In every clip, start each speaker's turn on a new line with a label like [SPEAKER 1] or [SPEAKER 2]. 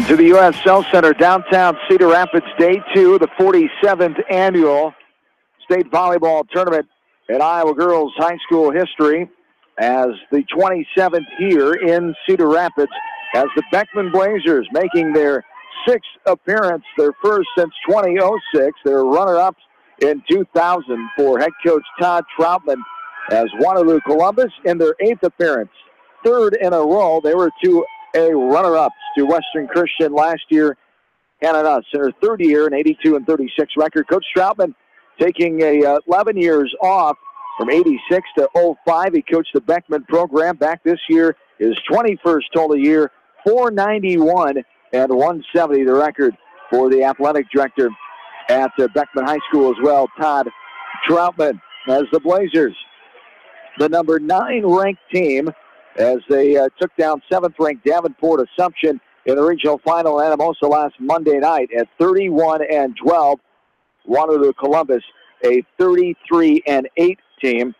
[SPEAKER 1] To the U.S. Cell Center, downtown Cedar Rapids, Day 2, the 47th annual state volleyball tournament in Iowa girls high school history, as the 27th here in Cedar Rapids, as the Beckman Blazers making their sixth appearance, their first since 2006. They're runner-ups in 2000 for head coach Todd Troutman, as Waterloo Columbus in their eighth appearance, third in a row. They were runner-ups to Western Christian last year. Canada in her third year, an 82-36 record. Coach Troutman taking 11 years off from 86 to 05. He coached the Beckman program back this year, his 21st total year, 491 and 170, the record for the athletic director at Beckman High School as well, Todd Troutman. As the Blazers, the number 9 ranked team, as they took down 7th-ranked Davenport Assumption in the regional final in Anamosa last Monday night at 31-12. Waterloo Columbus, a 33-8 team,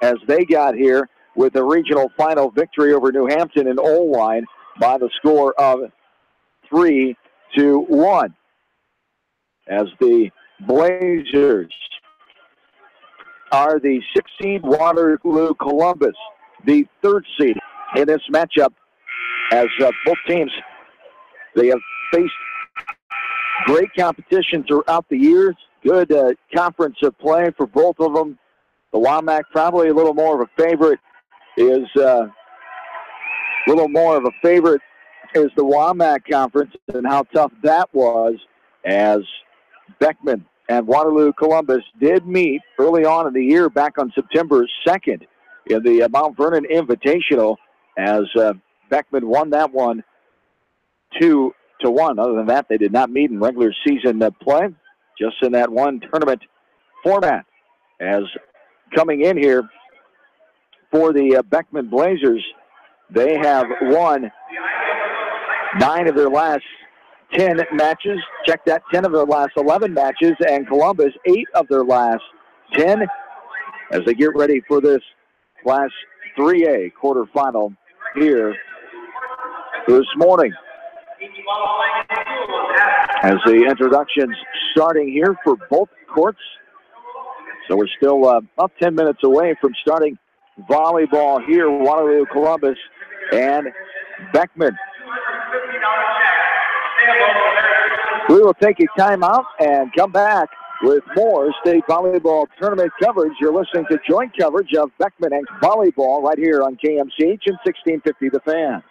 [SPEAKER 1] as they got here with a regional final victory over New Hampton and Olwine by the score of 3-1. As the Blazers are the 6th seed, Waterloo Columbus the 3rd seed in this matchup, as both teams, they have faced great competition throughout the years. Good conference of play for both of them. The WAMAC probably a little more of a favorite is the WAMAC conference, and how tough that was, as Beckman and Waterloo Columbus did meet early on in the year back on September 2nd in the Mount Vernon Invitational, as Beckman won that one 2-1. Other than that, they did not meet in regular season play, just in that one tournament format. As coming in here for the Beckman Blazers, they have won 9 of their last 10 matches. Check that, 10 of their last 11 matches, and Columbus 8 of their last 10, as they get ready for this Class 3A quarterfinal here this morning. As the introductions starting here for both courts. So we're still about 10 minutes away from starting volleyball here, Waterloo Columbus and Beckman. We will take a timeout and come back with more state volleyball tournament coverage. You're listening to joint coverage of Beckman and volleyball right here on KMCH and 1650 The Fan.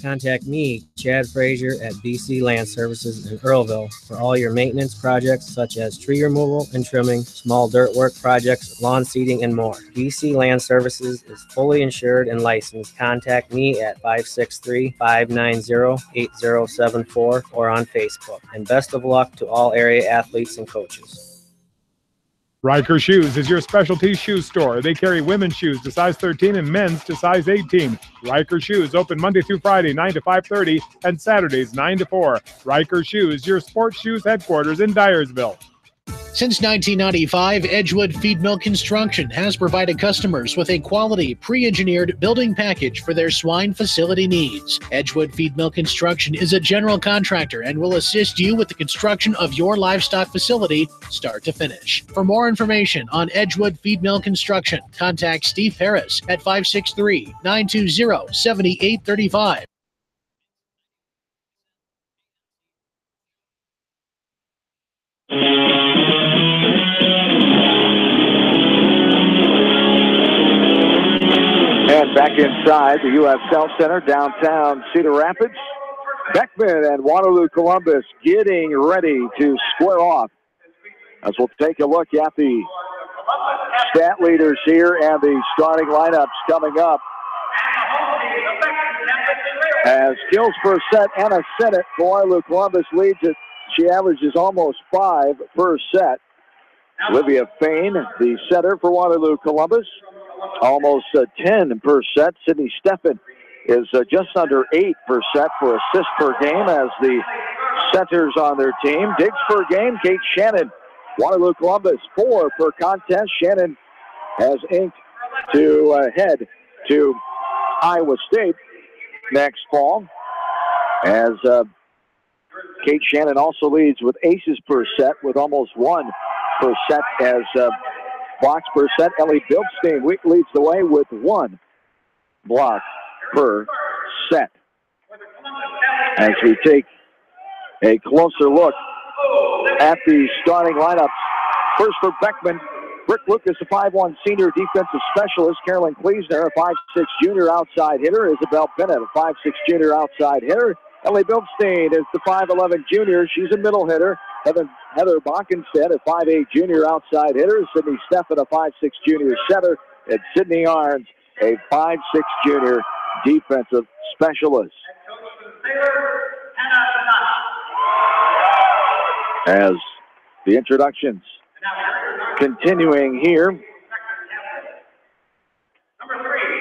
[SPEAKER 2] Contact me, Chad Frazier, at BC Land Services in Earlville for all your maintenance projects such as tree removal and trimming, small dirt work projects, lawn seeding, and more. BC Land Services is fully insured and licensed. Contact me at 563-590-8074 or on Facebook. And best of luck to all area athletes and coaches.
[SPEAKER 3] Riker Shoes is your specialty shoe store. They carry women's shoes to size 13 and men's to size 18. Riker Shoes open Monday through Friday, 9 to 5:30, and Saturdays, 9 to 4. Riker Shoes, your sports shoes headquarters in Dyersville.
[SPEAKER 4] Since 1995, Edgewood Feed Mill Construction has provided customers with a quality, pre-engineered building package for their swine facility needs. Edgewood Feed Mill Construction is a general contractor and will assist you with the construction of your livestock facility, start to finish. For more information on Edgewood Feed Mill Construction, contact Steve Harris at 563-920-7835.
[SPEAKER 1] And back inside the U.S. Cell Center, downtown Cedar Rapids, Beckman and Waterloo Columbus getting ready to square off. As we'll take a look at the stat leaders here and the starting lineups coming up. As kills per set, Anna Sennett for Waterloo Columbus leads it. She averages almost 5 per set. Olivia Fain, the setter for Waterloo Columbus, almost 10 per set. Sydney Steffen is just under 8% for assists per game as the centers on their team. Digs per game, Kate Shannon. Waterloo Columbus 4 per contest. Shannon has inked to head to Iowa State next fall, as Kate Shannon also leads with aces per set with almost 1 per set as blocks per set. Ellie Bildstein leads the way with 1 block per set. As we take a closer look at the starting lineups, first for Beckman, Britt Lucas, a 5'1" senior defensive specialist. Carolyn Kleesner, a 5'6" junior outside hitter. Isabel Bennett, a 5'6" junior outside hitter. Ellie Bildstein is the 5'11" junior. She's a middle hitter. Heather Bockenstead, a 5'8" junior outside hitter. Sydney Steffen, a 5'6" junior setter. And Sydney Arns, a 5'6" junior defensive specialist. As the introductions continuing here.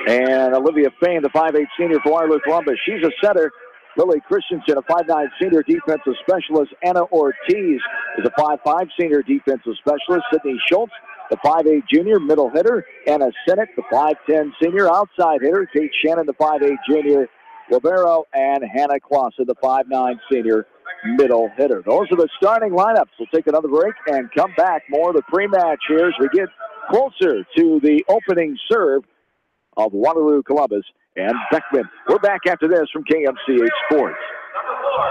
[SPEAKER 1] And Olivia Fain, the 5'8" senior for Waterloo Columbus. She's a setter. Lily Christensen, a 5'9" senior defensive specialist. Anna Ortiz is a 5'5" senior defensive specialist. Sydney Schultz, the 5'8" junior middle hitter. Anna Sinnott, the 5'10" senior outside hitter. Kate Shannon, the 5'8" junior libero. And Hannah Clausen, the 5'9" senior middle hitter. Those are the starting lineups. We'll take another break and come back. More of the pre-match here as we get closer to the opening serve of Waterloo Columbus and Beckman. We're back after this from KMCH Sports.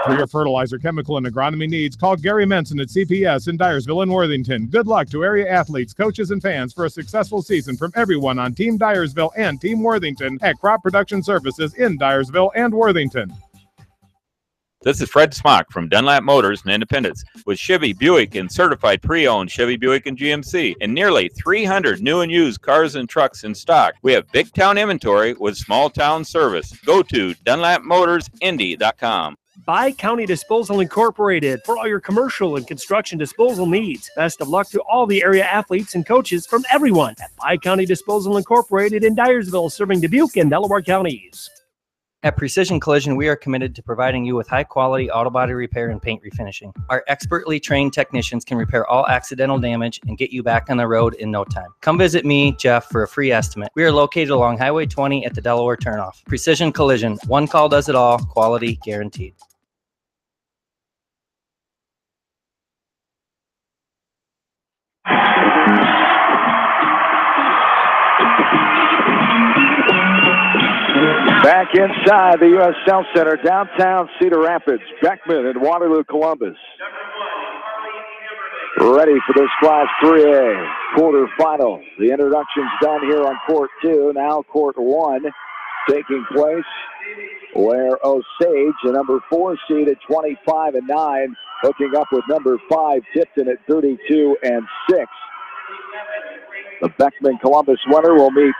[SPEAKER 3] For your fertilizer, chemical, and agronomy needs, call Gary Menson at CPS in Dyersville and Worthington. Good luck to area athletes, coaches, and fans for a successful season from everyone on Team Dyersville and Team Worthington at Crop Production Services in Dyersville and Worthington.
[SPEAKER 5] This is Fred Smock from Dunlap Motors and Independence with Chevy, Buick, and certified pre-owned Chevy, Buick, and GMC, and nearly 300 new and used cars and trucks in stock. We have big town inventory with small town service. Go to DunlapMotorsIndy.com.
[SPEAKER 6] Bi-County Disposal Incorporated for all your commercial and construction disposal needs. Best of luck to all the area athletes and coaches from everyone at Bi-County Disposal Incorporated in Dyersville, serving Dubuque and Delaware counties.
[SPEAKER 2] At Precision Collision, we are committed to providing you with high-quality auto body repair and paint refinishing. Our expertly trained technicians can repair all accidental damage and get you back on the road in no time. Come visit me, Jeff, for a free estimate. We are located along Highway 20 at the Delaware turnoff. Precision Collision, one call does it all, quality guaranteed.
[SPEAKER 1] Back inside the U.S. South Center, downtown Cedar Rapids, Beckman and Waterloo Columbus. Ready for this Class 3A quarterfinal. The introduction's done here on Court 2. Now Court 1 taking place, where Osage, the number 4 seed at 25-9, hooking up with number 5 Tipton at 32-6. The Beckman Columbus winner will meet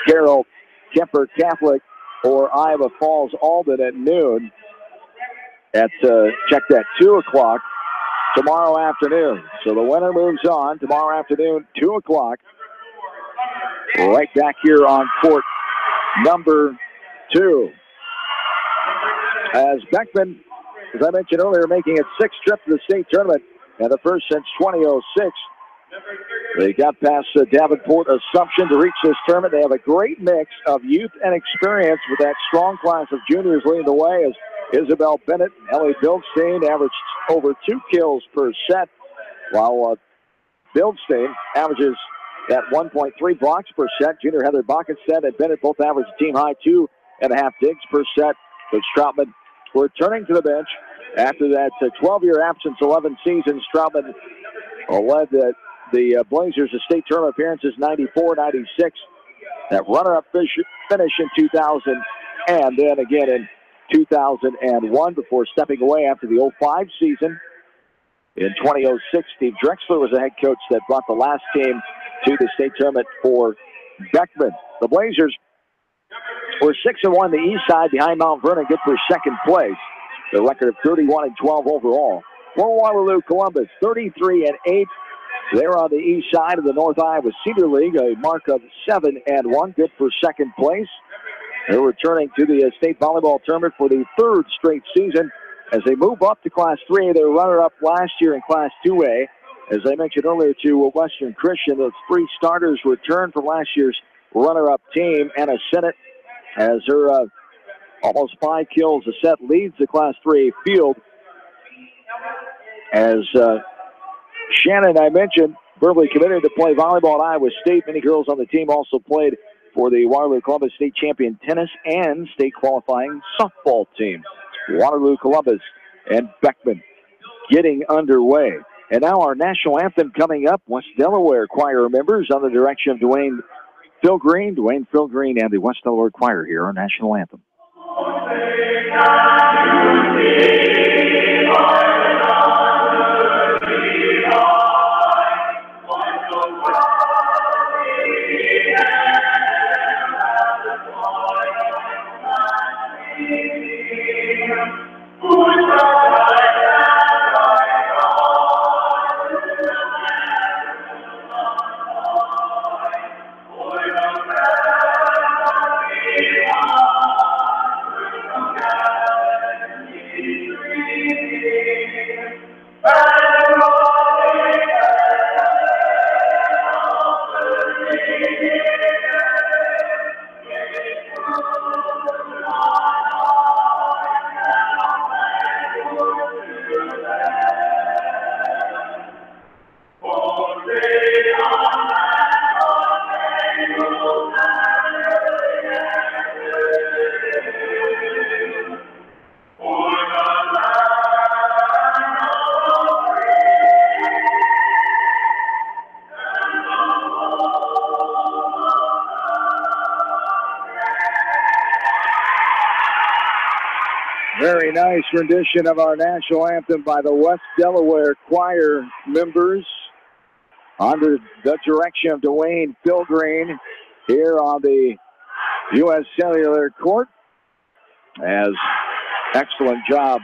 [SPEAKER 1] Carroll Kemper Catholic or Iowa Falls Alden at noon at, check that, 2 o'clock tomorrow afternoon. So the winner moves on tomorrow afternoon, 2 o'clock. Right back here on court number 2. As Beckman, as I mentioned earlier, making its 6th trip to the state tournament and the first since 2006. They got past Davenport Assumption to reach this tournament. They have a great mix of youth and experience with that strong class of juniors leading the way as Isabel Bennett and Ellie Bildstein averaged over 2 kills per set, while Bildstein averages that 1.3 blocks per set. Junior Heather Bockenstead and Bennett both averaged a team-high 2.5 digs per set. But Stroutman returning to the bench after that 12-year absence, 11 seasons. Stroutman led the Blazers to state tournament appearances 94-96. That runner-up finish in 2000 and then again in 2001 before stepping away after the 05 season. In 2006, Steve Drexler was the head coach that brought the last team to the state tournament for Beckman. The Blazers were 6-1 the east side behind Mount Vernon, good for second place. The record of 31-12 overall. For Waterloo Columbus, 33-8. They're on the east side of the North Iowa Cedar League, a mark of 7-1, good for second place. They're returning to the state volleyball tournament for the third straight season as they move up to Class 3A. They were runner-up last year in Class 2A. As I mentioned earlier to Western Christian, those 3 starters returned from last year's runner-up team. Anna Sennett has her almost 5 kills a set, leads the Class 3A field. As Shannon, I mentioned, verbally committed to play volleyball at Iowa State. Many girls on the team also played for the Waterloo Columbus state champion tennis and state qualifying softball team. Waterloo Columbus and Beckman getting underway. And now our national anthem coming up. West Delaware Choir members under the direction of Dwayne Philgreen. Dwayne Philgreen and the West Delaware Choir here, our national anthem. Very nice rendition of our national anthem by the West Delaware Choir members under the direction of Dwayne Philgreen here on the U.S. Cellular Court. As excellent job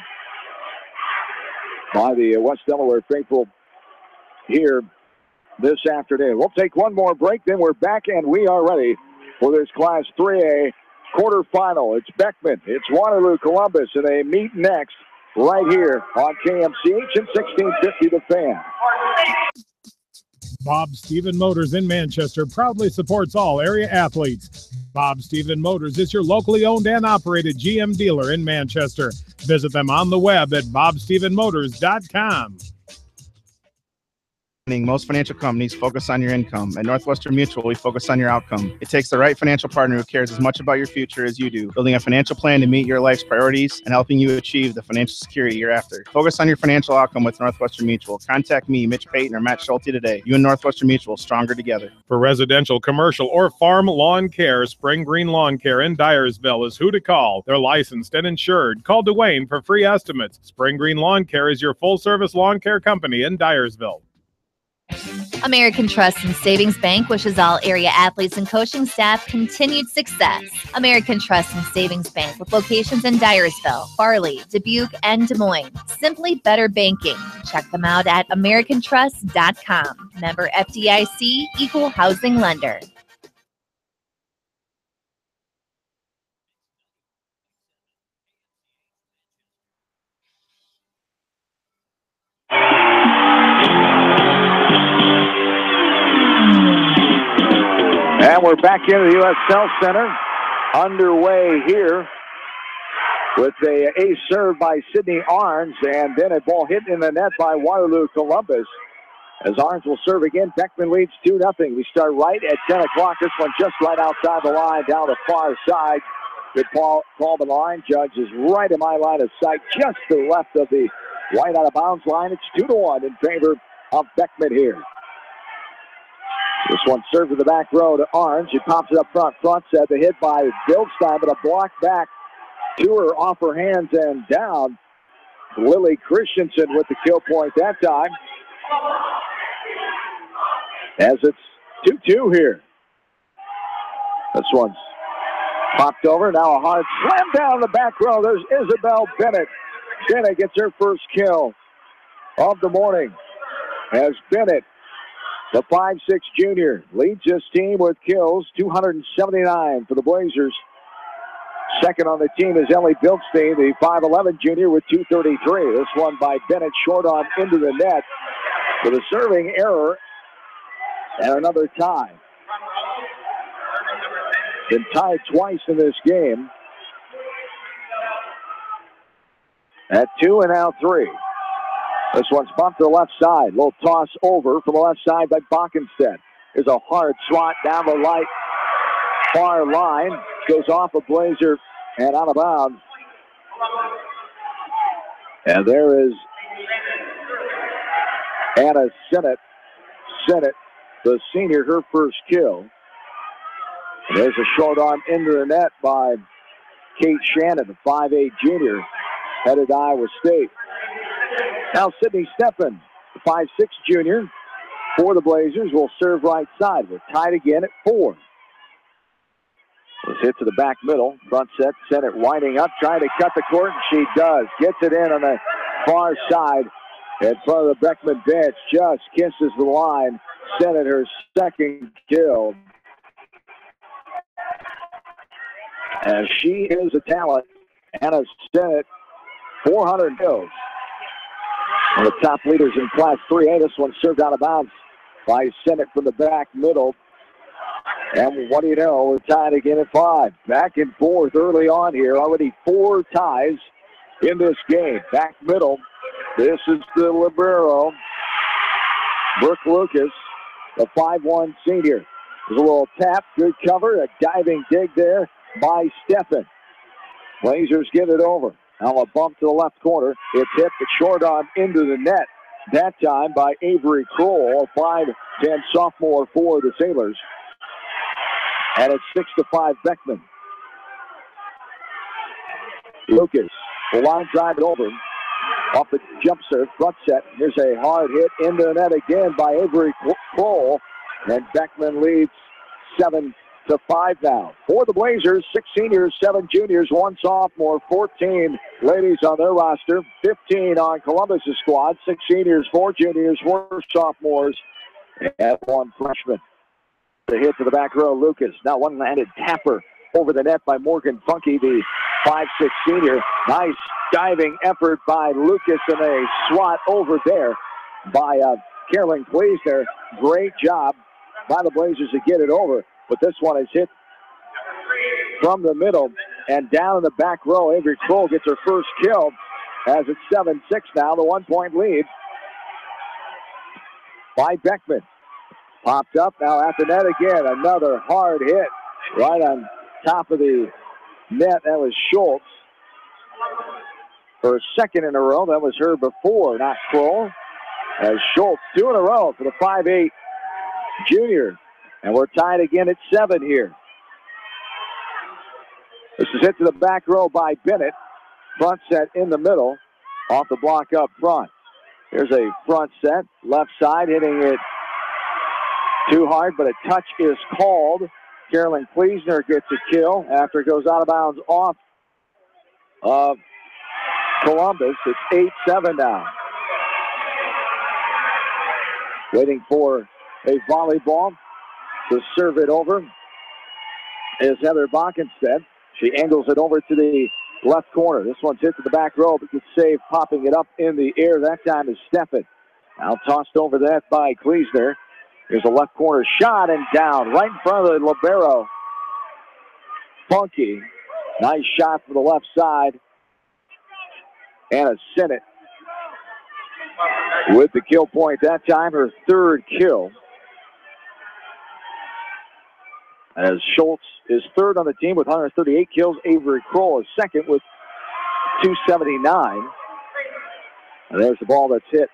[SPEAKER 1] by the West Delaware faithful here this afternoon. We'll take one more break, then we're back, and we are ready for this Class 3A quarterfinal. It's Beckman, it's Waterloo Columbus, and they meet next right here on KMCH and 1650 The Fan.
[SPEAKER 3] Bob Stephen Motors in Manchester proudly supports all area athletes. Bob Stephen Motors is your locally owned and operated GM dealer in Manchester. Visit them on the web at bobstephenmotors.com.
[SPEAKER 7] Most financial companies focus on your income. At Northwestern Mutual, we focus on your outcome. It takes the right financial partner who cares as much about your future as you do, building a financial plan to meet your life's priorities and helping you achieve the financial security you're after. Focus on your financial outcome with Northwestern Mutual. Contact me, Mitch Payton, or Matt Schulte today. You and Northwestern Mutual, stronger together.
[SPEAKER 3] For residential, commercial, or farm lawn care, Spring Green Lawn Care in Dyersville is who to call. They're licensed and insured. Call Dwayne for free estimates. Spring Green Lawn Care is your full-service lawn care company in Dyersville.
[SPEAKER 8] American Trust and Savings Bank wishes all area athletes and coaching staff continued success. American Trust and Savings Bank with locations in Dyersville, Farley, Dubuque, and Des Moines. Simply better banking. Check them out at americantrust.com. Member FDIC, equal housing lender.
[SPEAKER 1] And we're back into the U.S. Health Center, underway here with the ace serve by Sydney Arns, and then a ball hit in the net by Waterloo Columbus. As Arns will serve again, Beckman leads 2-0. We start right at 10 o'clock. This one just right outside the line, down the far side. Good call by the line judge is right in my line of sight, just to the left of the right out of bounds line. It's 2-1 in favor of Beckman here. This one served to the back row to Arns. She pops it up front. Front set, the hit by Bildstein, but a block back to her, off her hands and down. Lily Christensen with the kill point that time. As it's 2-2 here. This one's popped over. Now a hard slam down the back row. There's Isabel Bennett. Bennett gets her first kill of the morning. As Bennett, the 5'6" junior, leads this team with kills, 279 for the Blazers. Second on the team is Ellie Bilstein, the 5'11 junior with 2:33. This one by Bennett, short on into the net with a serving error and another tie. Been tied twice in this game. At 2 and now 3. This one's bumped to the left side. Little toss over from the left side by Bockenstedt. There's a hard swat down the right far line. Goes off a Blazer and out of bounds. And there is Anna Sinnott, the senior, her first kill. And there's a short arm into the net by Kate Shannon, the 5'8 junior, headed to Iowa State. Now Sydney Steffen, the 5'6 junior, for the Blazers, will serve right side. We're tied again at 4. This hit to the back middle. Front set, Sinnott winding up, trying to cut the court, and she does. Gets it in on the far side in front of the Beckman bench. Just kisses the line. Sinnott, her second kill. And she is a talent. Anna Sinnott, 400 kills. One of the top leaders in Class 3A. This one served out of bounds by Sinnott from the back middle. And what do you know? We're tied again at 5. Back and forth early on here. Already 4 ties in this game. Back middle. This is the libero, Brooke Lucas, the 5'1 senior. There's a little tap, good cover, a diving dig there by Steffen. Blazers get it over. Now a bump to the left corner. It's hit but short on into the net. That time by Avery Kroll, a 5'10 sophomore for the Sailors. And it's 6-5 Beckman. Lucas, the line drive it over. Off the jump serve, front set. Here's a hard hit into the net again by Avery Kroll. And Beckman leads 7-5 now. For the Blazers, 6 seniors, 7 juniors, 1 sophomore, 14 ladies on their roster, 15 on Columbus' squad, 6 seniors, 4 juniors, 4 sophomores, and 1 freshman. The hit to the back row, Lucas. Now one-handed tapper over the net by Morgan Funky, the 5'6 senior. Nice diving effort by Lucas and a swat over there by Carolyn Kleesner. Great job by the Blazers to get it over. But this one is hit from the middle and down in the back row. Avery Kroll gets her first kill as it's 7-6 now, the 1-point lead by Beckman. Popped up now at the net again. Another hard hit right on top of the net. That was Schultz. Her second in a row. That was her before, not Kroll. As Schultz, 2 in a row for the 5'8 junior. And we're tied again at 7 here. This is hit to the back row by Bennett. Front set in the middle. Off the block up front. Here's a front set. Left side hitting it too hard, but a touch is called. Carolyn Kleesner gets a kill after it goes out of bounds off of Columbus. It's 8-7 now. Waiting for a volleyball to serve it over is Heather Bockenstedt. She angles it over to the left corner. This one's hit to the back row, but gets saved, popping it up in the air. That time is Steffen. Now tossed over that by Kleesner. Here's a left corner shot and down right in front of the libero. Funky. Nice shot from the left side. Anna Sinnott with the kill point that time, her 3rd kill. As Schultz is 3rd on the team with 138 kills. Avery Kroll is 2nd with 279. And there's the ball that's hit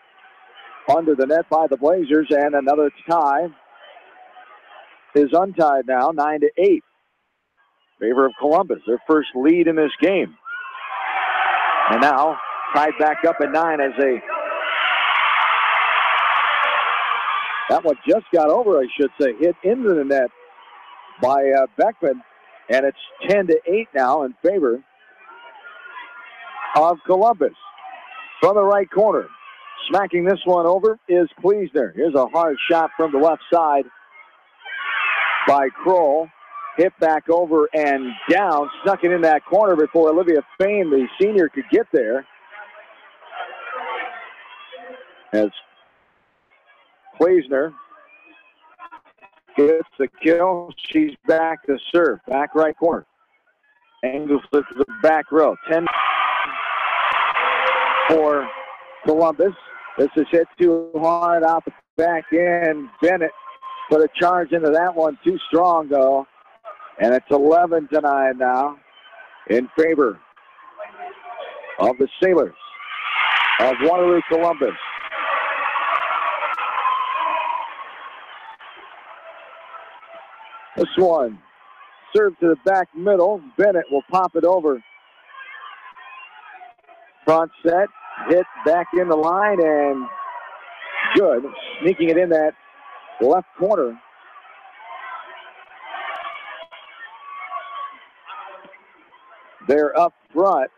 [SPEAKER 1] under the net by the Blazers, and another tie is untied now, 9-8. Favor of Columbus, their first lead in this game. And now tied back up at 9 as that one just got over, I should say, hit into the net by Beckman, and it's 10-8 now in favor of Columbus. From the right corner, smacking this one over is Kleesner. Here's a hard shot from the left side by Kroll. hit back over and down, snuck it in that corner before Olivia Fain, the senior, could get there. As Kleisner gets the kill, she's back to serve, back right corner. Angles to the back row. 10 for Columbus. This is hit too hard out the back end. Bennett put a charge into that one, too strong though. And it's 11-9 now in favor of the Sailors of Waterloo Columbus. This one served to the back middle. Bennett will pop it over. Front set, hit back in the line, and good. Sneaking it in that left corner. There up front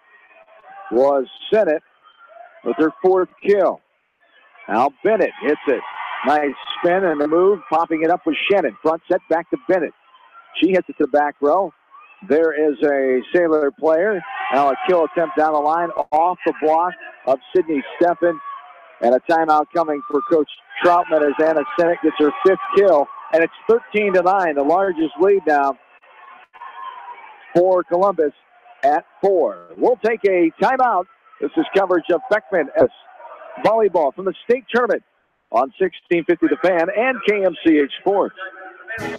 [SPEAKER 1] was Sennett with her fourth kill. Now Bennett hits it. Nice spin and the move, popping it up with Shannon. Front set back to Bennett. She hits it to the back row. There is a Sailor player. Now a kill attempt down the line off the block of Sydney Steffen. And a timeout coming for Coach Troutman as Anna Sennett gets her fifth kill. And it's 13-9, the largest lead now for Columbus at 4. We'll take a timeout. This is coverage of Beckman as volleyball from the state tournament on 1650 The Fan and KMCH Sports.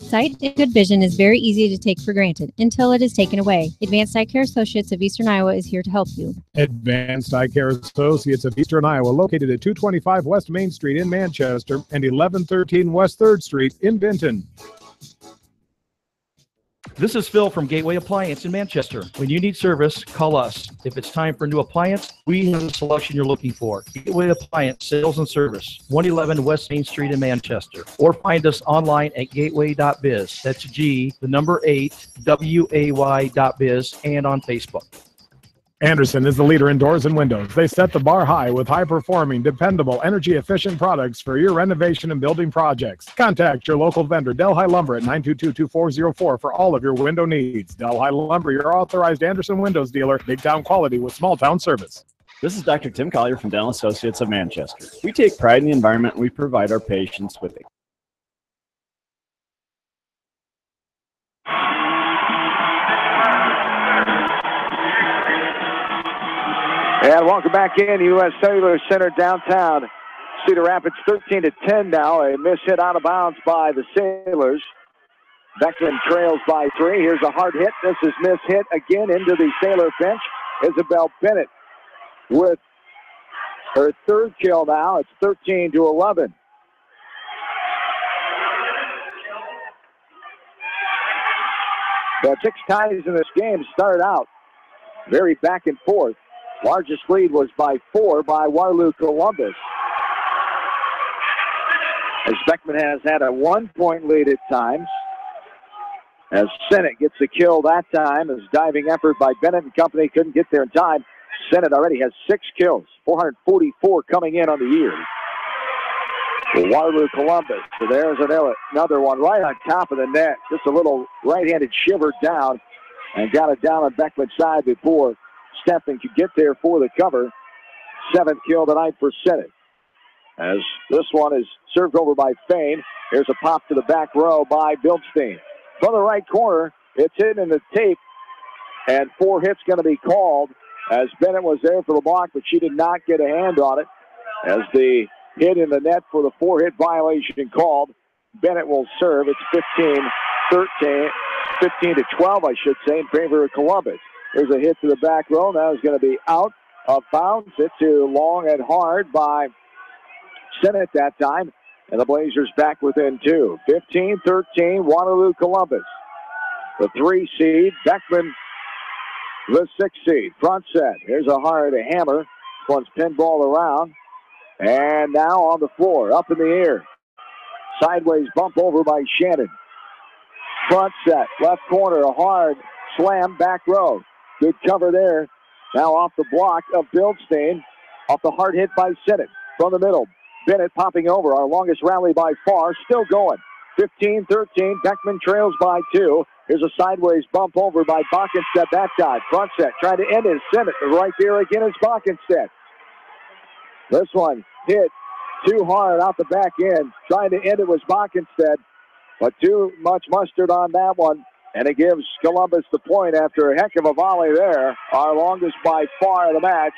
[SPEAKER 9] Sight and good vision is very easy to take for granted until it is taken away. Advanced Eye Care Associates of Eastern Iowa is here to help you.
[SPEAKER 3] Advanced Eye Care Associates of Eastern Iowa, located at 225 West Main Street in Manchester and 1113 West 3rd Street in Benton.
[SPEAKER 10] This is Phil from Gateway Appliance in Manchester. When you need service, call us. If it's time for a new appliance, we have the selection you're looking for. Gateway Appliance Sales and Service, 111 West Main Street in Manchester. Or find us online at gateway.biz. That's G, the number 8, WAY.biz, and on Facebook.
[SPEAKER 3] Anderson is the leader in doors and windows. They set the bar high with high-performing, dependable, energy-efficient products for your renovation and building projects. Contact your local vendor, Delhi Lumber, at 922-2404 for all of your window needs. Delhi Lumber, your authorized Anderson Windows dealer, big-town quality with small-town service.
[SPEAKER 11] This is Dr. Tim Collier from Dental Associates of Manchester. We take pride in the environment we provide our patients with.
[SPEAKER 1] And welcome back in. U.S. Cellular Center downtown. Cedar Rapids 13-10 now. A miss hit out of bounds by the Sailors. Beckman trails by 3. Here's a hard hit. This is miss hit again into the Sailor bench. Isabel Bennett with her third kill now. It's 13-11. The 6 ties in this game started out very back and forth. Largest lead was by 4 by Waterloo Columbus. As Beckman has had a 1-point lead at times. As Sennett gets the kill that time, as diving effort by Bennett and company couldn't get there in time. Sennett already has 6 kills, 444 coming in on the year. For Waterloo Columbus. So there's another one right on top of the net. Just a little right-handed shiver down and got it down on Beckman's side before Steffen could get there for the cover. 7th kill tonight for Sennett. As this one is served over by Fain. Here's a pop to the back row by Bilstein. From the right corner, it's hit in the tape, and 4 hits going to be called as Bennett was there for the block, but she did not get a hand on it. As the hit in the net for the 4-hit violation called, Bennett will serve. It's 15-12, I should say, in favor of Columbus. There's a hit to the back row. Now it's going to be out of bounds. Hit to long and hard by Sennett that time. And the Blazers back within 2. 15-13, Waterloo Columbus. The 3 seed, Beckman, the 6 seed. Front set. Here's a hard hammer. This one's pinball around. And now on the floor, up in the air. Sideways bump over by Shannon. Front set, left corner, a hard slam, back row. Good cover there. Now off the block of Bilstein. Off the hard hit by Sennett. From the middle, Bennett popping over. Our longest rally by far. Still going. 15-13. Beckman trails by 2. Here's a sideways bump over by Bockenstedt that time. Front set, trying to end it. Send it right there again is Bockenstedt. This one hit too hard out the back end. Trying to end it was Bockenstedt, but too much mustard on that one. And it gives Columbus the point after a heck of a volley there. Our longest by far of the match.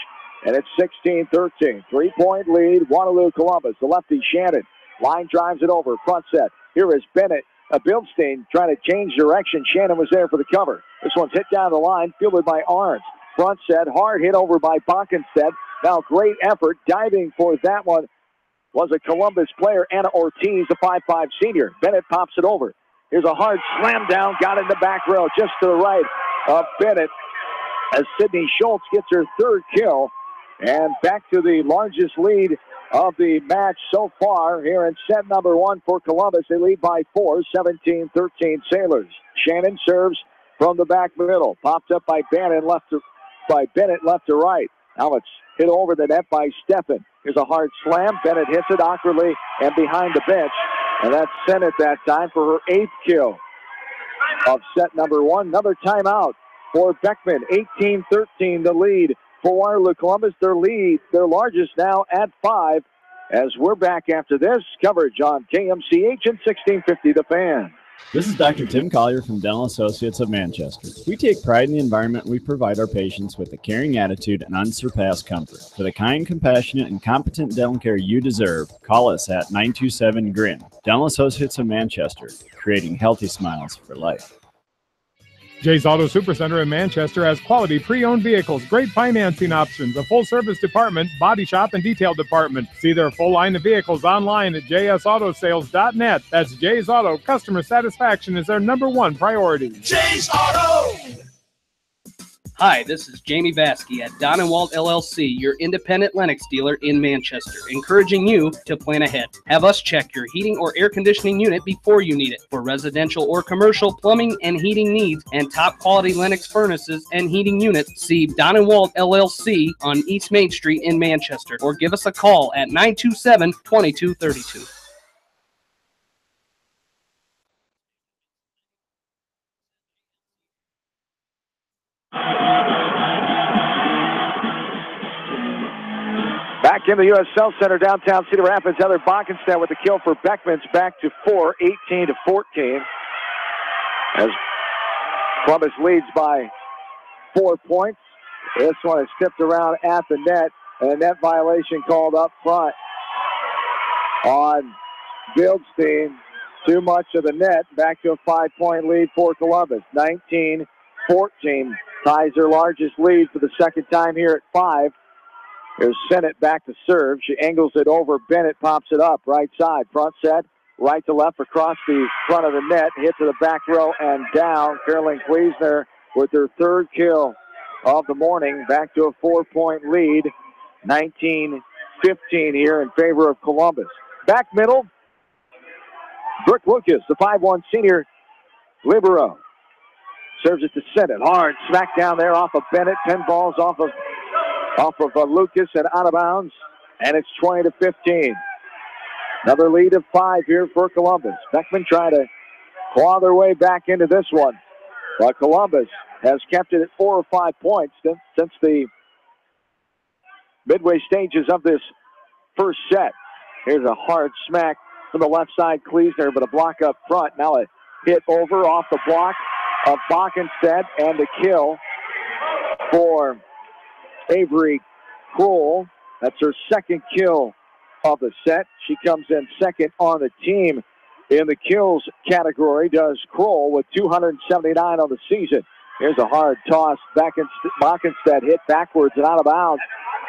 [SPEAKER 1] And it's 16-13. 3-point lead, Waterloo Columbus. The lefty Shannon. Line drives it over. Front set. Here is Bennett. Bilstein trying to change direction. Shannon was there for the cover. This one's hit down the line, fielded by Arns. Front set, hard hit over by Bockenstedt. Now great effort. Diving for that one was a Columbus player, Anna Ortiz, the 5'5 senior. Bennett pops it over. Here's a hard slam down. Got in the back row just to the right of Bennett as Sydney Schultz gets her third kill. And back to the largest lead of the match so far here in set number 1 for Columbus. They lead by 4, 17-13 Sailors. Shannon serves from the back middle. Popped up by Bennett left to right. Now it's hit over the net by Steffen. Here's a hard slam. Bennett hits it awkwardly and behind the bench. And that's Sennett that time for her 8th kill of set number 1. Another timeout for Beckman. 18-13 the lead for Waterloo Columbus. Their largest now at 5. As we're back after this coverage on KMCH and 1650 The Fan.
[SPEAKER 11] This is Dr. Tim Collier from Dental Associates of Manchester. We take pride in the environment we provide our patients with a caring attitude and unsurpassed comfort. For the kind, compassionate, and competent dental care you deserve, call us at 927-GRIN. Dental Associates of Manchester, creating healthy smiles for life.
[SPEAKER 3] Jay's Auto Supercenter in Manchester has quality pre-owned vehicles, great financing options, a full-service department, body shop, and detail department. See their full line of vehicles online at jsautosales.net. That's Jay's Auto. Customer satisfaction is their #1 priority.
[SPEAKER 12] Jay's Auto!
[SPEAKER 13] Hi, this is Jamie Baskey at Don & Walt LLC, your independent Lennox dealer in Manchester, encouraging you to plan ahead. Have us check your heating or air conditioning unit before you need it. For residential or commercial plumbing and heating needs and top quality Lennox furnaces and heating units, see Don & Walt LLC on East Main Street in Manchester, or give us a call at 927-2232.
[SPEAKER 1] Back in the U.S. South Center, downtown Cedar Rapids, Heather Bockenstedt with the kill for Beckman's back to 4, 18-14. As Columbus leads by 4 points. This one is tipped around at the net, and a net violation called up front on Bildstein. Too much of the net. Back to a 5-point lead for Columbus. 19-14 ties their largest lead for the second time here at 5. Here's Sennett back to serve. She angles it over. Bennett pops it up. Right side. Front set. Right to left across the front of the net. Hit to the back row and down. Carolyn Kleesner with her third kill of the morning. Back to a 4-point lead. 19-15 here in favor of Columbus. Back middle. Brooke Lucas, the 5'1 senior libero. Serves it to Sennett. Hard smack down there off of Bennett. 10 balls off of Lucas and out of bounds, and it's 20-15. Another lead of 5 here for Columbus. Beckman trying to claw their way back into this one, but Columbus has kept it at 4 or 5 points since the midway stages of this first set. Here's a hard smack from the left side, Kleesner, but a block up front. Now a hit over off the block of Bockenstedt, and the kill for Avery Kroll. That's her second kill of the set. She comes in second on the team in the kills category, does Kroll, with 279 on the season. Here's a hard toss. Bockenstedt hit backwards and out of bounds.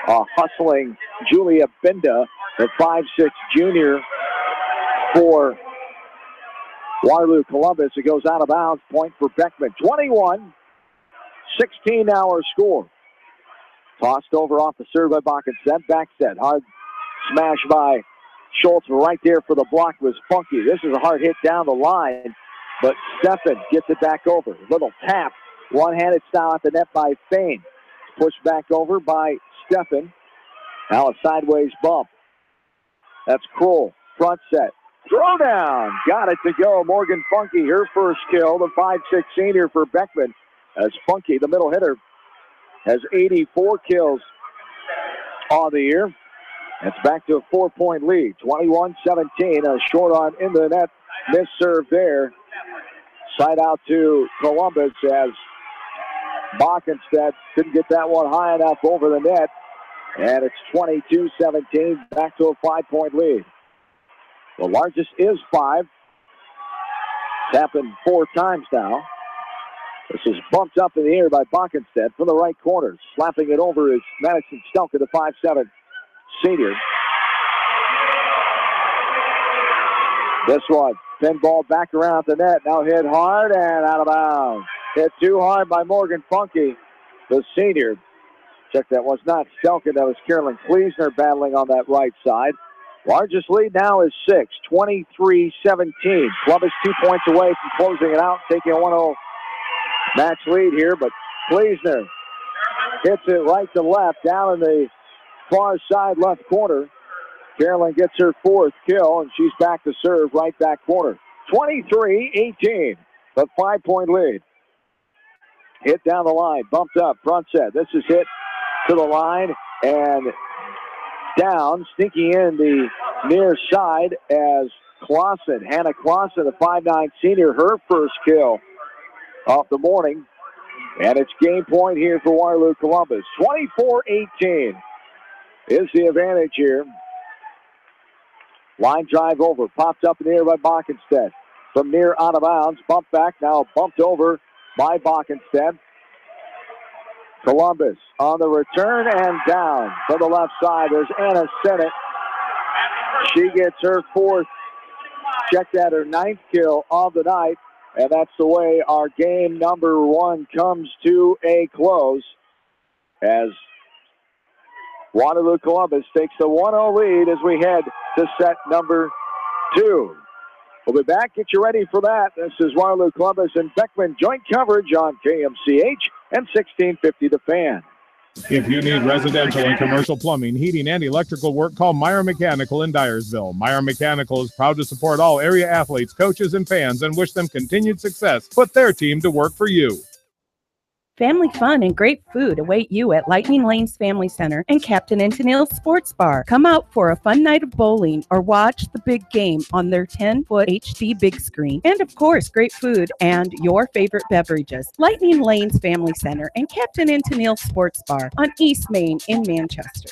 [SPEAKER 1] Hustling Julia Binda, the 5'6 junior for Waterloo Columbus. It goes out of bounds. Point for Beckman. 21-16 now our score. Tossed over off the serve by Bockenstedt. Back set. Hard smash by Schultz right there for the block. Was funky. This is a hard hit down the line, but Steffen gets it back over. Little tap. One-handed style at the net by Fain. Pushed back over by Steffen. Now a sideways bump. That's Kroll. Front set. Throwdown. Got it to go. Morgan Funky, her first kill. The 5'6" senior for Beckman. As Funky, the middle hitter, has 84 kills on the year. It's back to a 4-point lead. 21-17. A short on in the net. Missed serve there. Side out to Columbus as Bockenstedt couldn't get that one high enough over the net. And it's 22-17. Back to a 5-point lead. The largest is 5. It's happened 4 times now. This is bumped up in the air by Bockenstedt from the right corner. Slapping it over is Madison Stelka, the 5'7" senior. This one, pinball back around the net. Now hit hard and out of bounds. Hit too hard by Morgan Funky, the senior. Check, that was not Stelka. That was Carolyn Kleesner battling on that right side. Largest lead now is 6, 23-17. Columbus 2 points away from closing it out, taking a 1-0 match lead here, but Kleesner hits it right to left, down in the far side left corner. Carolyn gets her 4th kill, and she's back to serve right back corner. 23-18, the 5-point lead. Hit down the line, bumped up, front set. This is hit to the line and down, sneaking in the near side as Clausen, Hannah Clausen, the 5'9" senior, her first kill of the morning. And it's game point here for Waterloo Columbus. 24-18 is the advantage here. Line drive over, popped up in the air by Bockenstedt. From near out of bounds, bumped back, now bumped over by Bockenstedt. Columbus on the return and down from the left side. There's Anna Sennett. She gets her 4th, check that, her 9th kill of the night. And that's the way our game number 1 comes to a close as Waterloo Columbus takes the 1-0 lead as we head to set number 2. We'll be back. Get you ready for that. This is Waterloo Columbus and Beckman joint coverage on KMCH and 1650 The Fan.
[SPEAKER 3] If you need residential and commercial plumbing, heating, and electrical work, call Meyer Mechanical in Dyersville. Meyer Mechanical is proud to support all area athletes, coaches, and fans and wish them continued success. Put their team to work for you.
[SPEAKER 12] Family fun and great food await you at Lightning Lanes Family Center and Captain and Tennille's Sports Bar. Come out for a fun night of bowling or watch the big game on their 10-foot HD big screen. And of course, great food and your favorite beverages. Lightning Lanes Family Center and Captain and Tennille's Sports Bar on East Main in Manchester.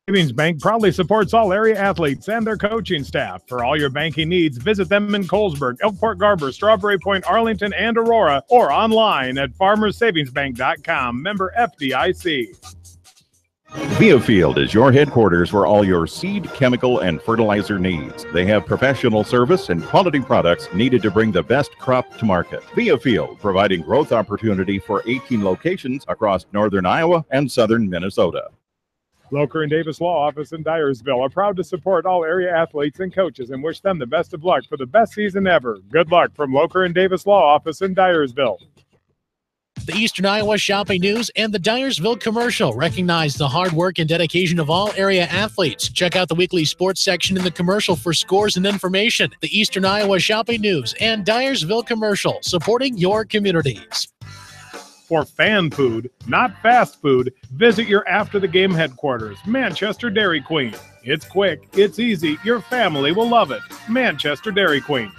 [SPEAKER 3] Savings Bank proudly supports all area athletes and their coaching staff. For all your banking needs, visit them in Colesburg, Elkport Garber, Strawberry Point, Arlington, and Aurora, or online at farmersavingsbank.com. Member FDIC.
[SPEAKER 14] Viafield is your headquarters for all your seed, chemical, and fertilizer needs. They have professional service and quality products needed to bring the best crop to market. Viafield, providing growth opportunity for 18 locations across northern Iowa and southern Minnesota.
[SPEAKER 3] Locher and Davis Law Office in Dyersville are proud to support all area athletes and coaches and wish them the best of luck for the best season ever. Good luck from Locher and Davis Law Office in Dyersville.
[SPEAKER 4] The Eastern Iowa Shopping News and the Dyersville Commercial recognize the hard work and dedication of all area athletes. Check out the weekly sports section in the commercial for scores and information. The Eastern Iowa Shopping News and Dyersville Commercial, supporting your communities.
[SPEAKER 3] For fan food, not fast food, visit your after-the-game headquarters, Manchester Dairy Queen. It's quick, it's easy, your family will love it. Manchester Dairy Queen.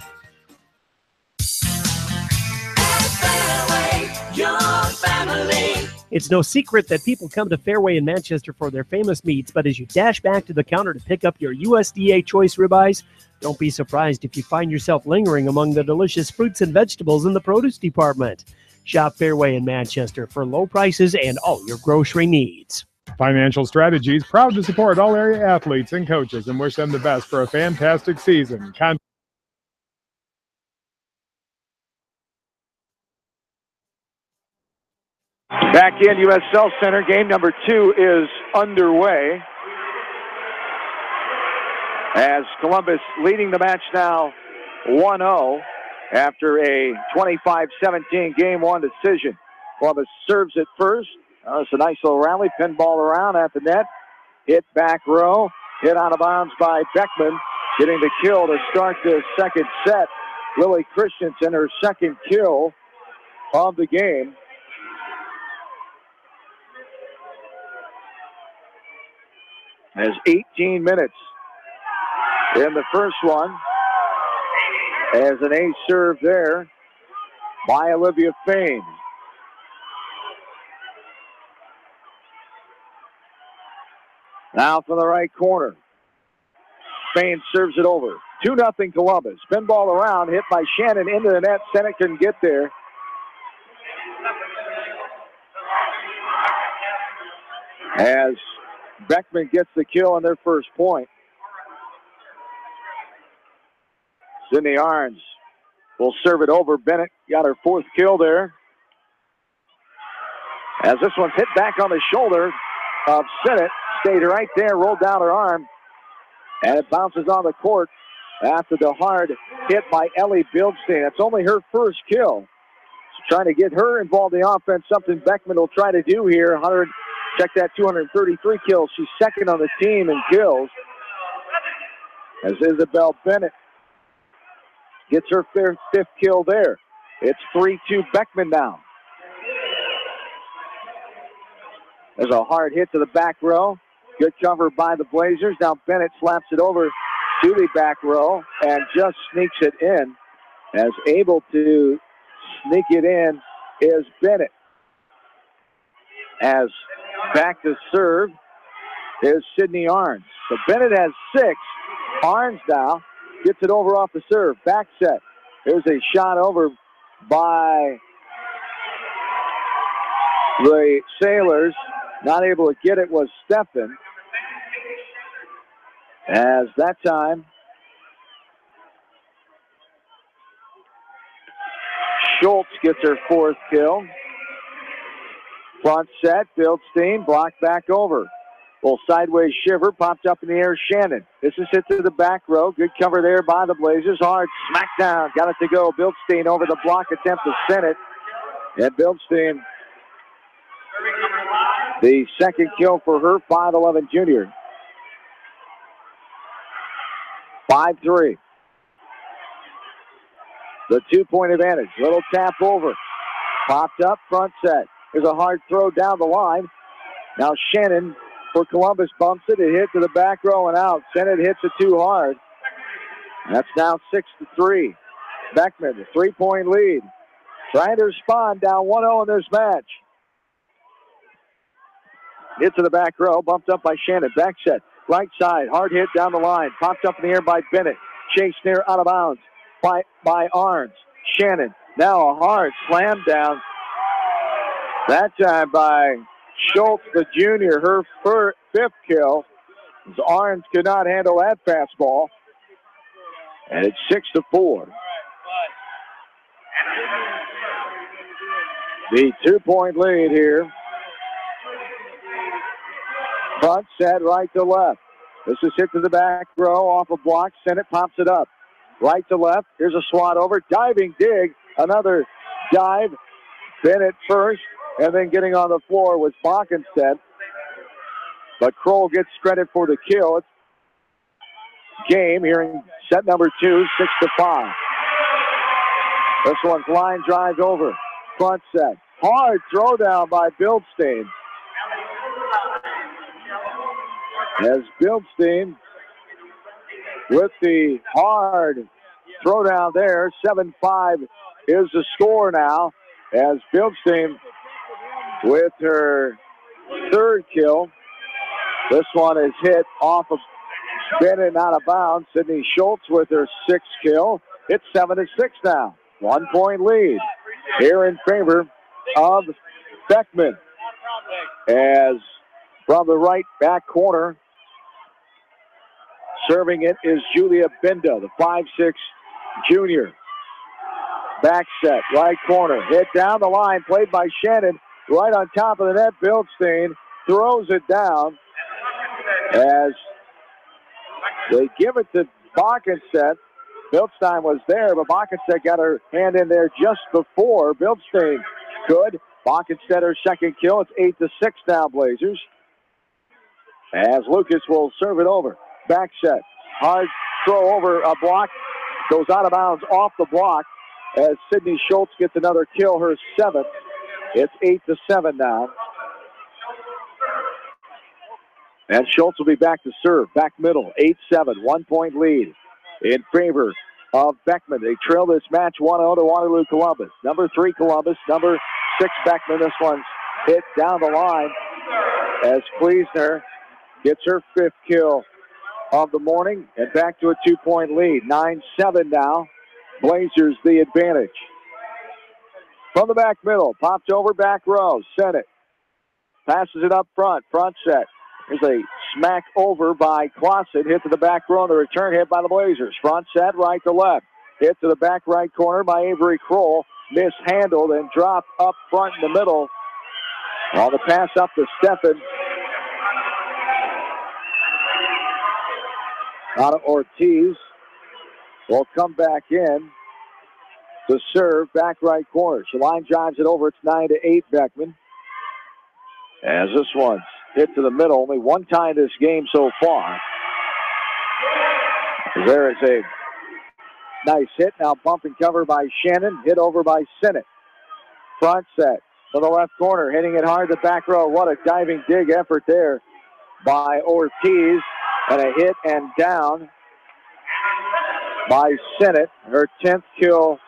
[SPEAKER 6] It's no secret that people come to Fairway in Manchester for their famous meats, but as you dash back to the counter to pick up your USDA choice ribeyes, don't be surprised if you find yourself lingering among the delicious fruits and vegetables in the produce department. Shop Fairway in Manchester for low prices and all your grocery needs.
[SPEAKER 3] Financial Strategies, proud to support all area athletes and coaches and wish them the best for a fantastic season.
[SPEAKER 1] Back in U.S. Cell Center, game number 2 is underway. As Columbus leading the match now 1-0 after a 25-17 game 1 decision. Columbus serves it first. It's a nice little rally, pinball around at the net. Hit back row, hit out of bounds by Beckman. getting the kill to start the second set. Lily Christensen, her second kill of the game. Has 18 minutes in the first one. As an ace serve there by Olivia Fain. Now from the right corner. Fain serves it over. 2-0 Columbus. Spin ball around, hit by Shannon into the net. Sennett couldn't get there. As Beckman gets the kill on their first point. Sydney Arns will serve it over. Bennett got her fourth kill there. As this one's hit back on the shoulder of Sennett. Stayed right there, rolled down her arm. And it bounces on the court after the hard hit by Ellie Bildstein. That's only her first kill. So trying to get her involved in the offense, something Beckman will try to do here. Check that, 233 kills. She's second on the team in kills. As Isabel Bennett gets her fifth kill there. It's 3-2 Beckman now. There's a hard hit to the back row. Good cover by the Blazers. Now Bennett slaps it over to the back row and just sneaks it in. As able to sneak it in is Bennett. As back to serve is Sydney Arns. So Bennett has 6. Arns now gets it over off the serve. Back set. There's a shot over by the Sailors. Not able to get it was Steffen. As that time, Schultz gets her fourth kill. Front set, Bildstein blocked back over. Little sideways shiver, popped up in the air, Shannon. This is hit to the back row. Good cover there by the Blazers. Hard smack down, got it to go. Bildstein over the block attempt to send it. And Bildstein, the second kill for her, 5'11" junior. 5-3. The 2-point advantage. Little tap over. Popped up, front set. There's a hard throw down the line. Now Shannon for Columbus bumps it. It hit to the back row and out. Sennett hits it too hard. That's now 6-3. Beckman, the 3-point lead. Trying to respond, down 1-0 in this match. Hit to the back row, bumped up by Shannon. Back set, right side, hard hit down the line. Popped up in the air by Bennett. Chased near out of bounds by Arns. Shannon, now a hard slam down. That time by Schultz, the junior, her fifth kill. Arns could not handle that fastball. And it's 6-4. The 2-point lead here. Front set, right to left. This is hit to the back row, off a block. Sennett pops it up. Right to left. Here's a swat over. Diving dig. Another dive. Bennett first, and then getting on the floor was Bockenstedt. But Kroll gets credit for the kill. It's game here in set number 2, 6-5. This one's line drive over. Front set. Hard throw down by Bildstein. As Bildstein with the hard throw down there. 7-5 is the score now. As Bildstein with her third kill. This one is hit off of Bennett and out of bounds. Sydney Schultz with her sixth kill. It's 7-6 now. 1-point lead here in favor of Beckman. As from the right back corner, serving it is Julia Binda, the 5'6" junior. Back set, right corner, hit down the line, played by Shannon, right on top of the net. Bildstein throws it down as they give it to Bockenstedt. Bildstein was there, but Bockenstedt got her hand in there just before Bildstein could. Bockenstedt her second kill. It's 8-6 now, Blazers. As Lucas will serve it over. Back set. Hard throw over a block. Goes out of bounds off the block as Sydney Schultz gets another kill, her 7th. It's 8-7 now. And Schultz will be back to serve. Back middle, 8-7, 1 point lead in favor of Beckman. They trail this match 1-0 to Waterloo Columbus. Number 3 Columbus, number 6 Beckman. This one's hit down the line as Kleesner gets her 5th kill of the morning and back to a 2 point lead. 9-7 now. Blazers the advantage. From the back middle, popped over back row. Sennett passes it up front. Front set. There's a smack over by Clausen. Hit to the back row. The return hit by the Blazers. Front set, right to left. Hit to the back right corner by Avery Kroll. Mishandled and dropped up front in the middle. On the pass up to Steffen. Out of Ortiz. Will come back in to serve back right corner. She line drives it over. It's 9-8 Beckman. As this one's hit to the middle. Only one time this game so far. There is a nice hit. Now bump and cover by Shannon. Hit over by Sennett. Front set to the left corner. Hitting it hard to back row. What a diving dig effort there by Ortiz. And a hit and down by Sennett. Her 10th kill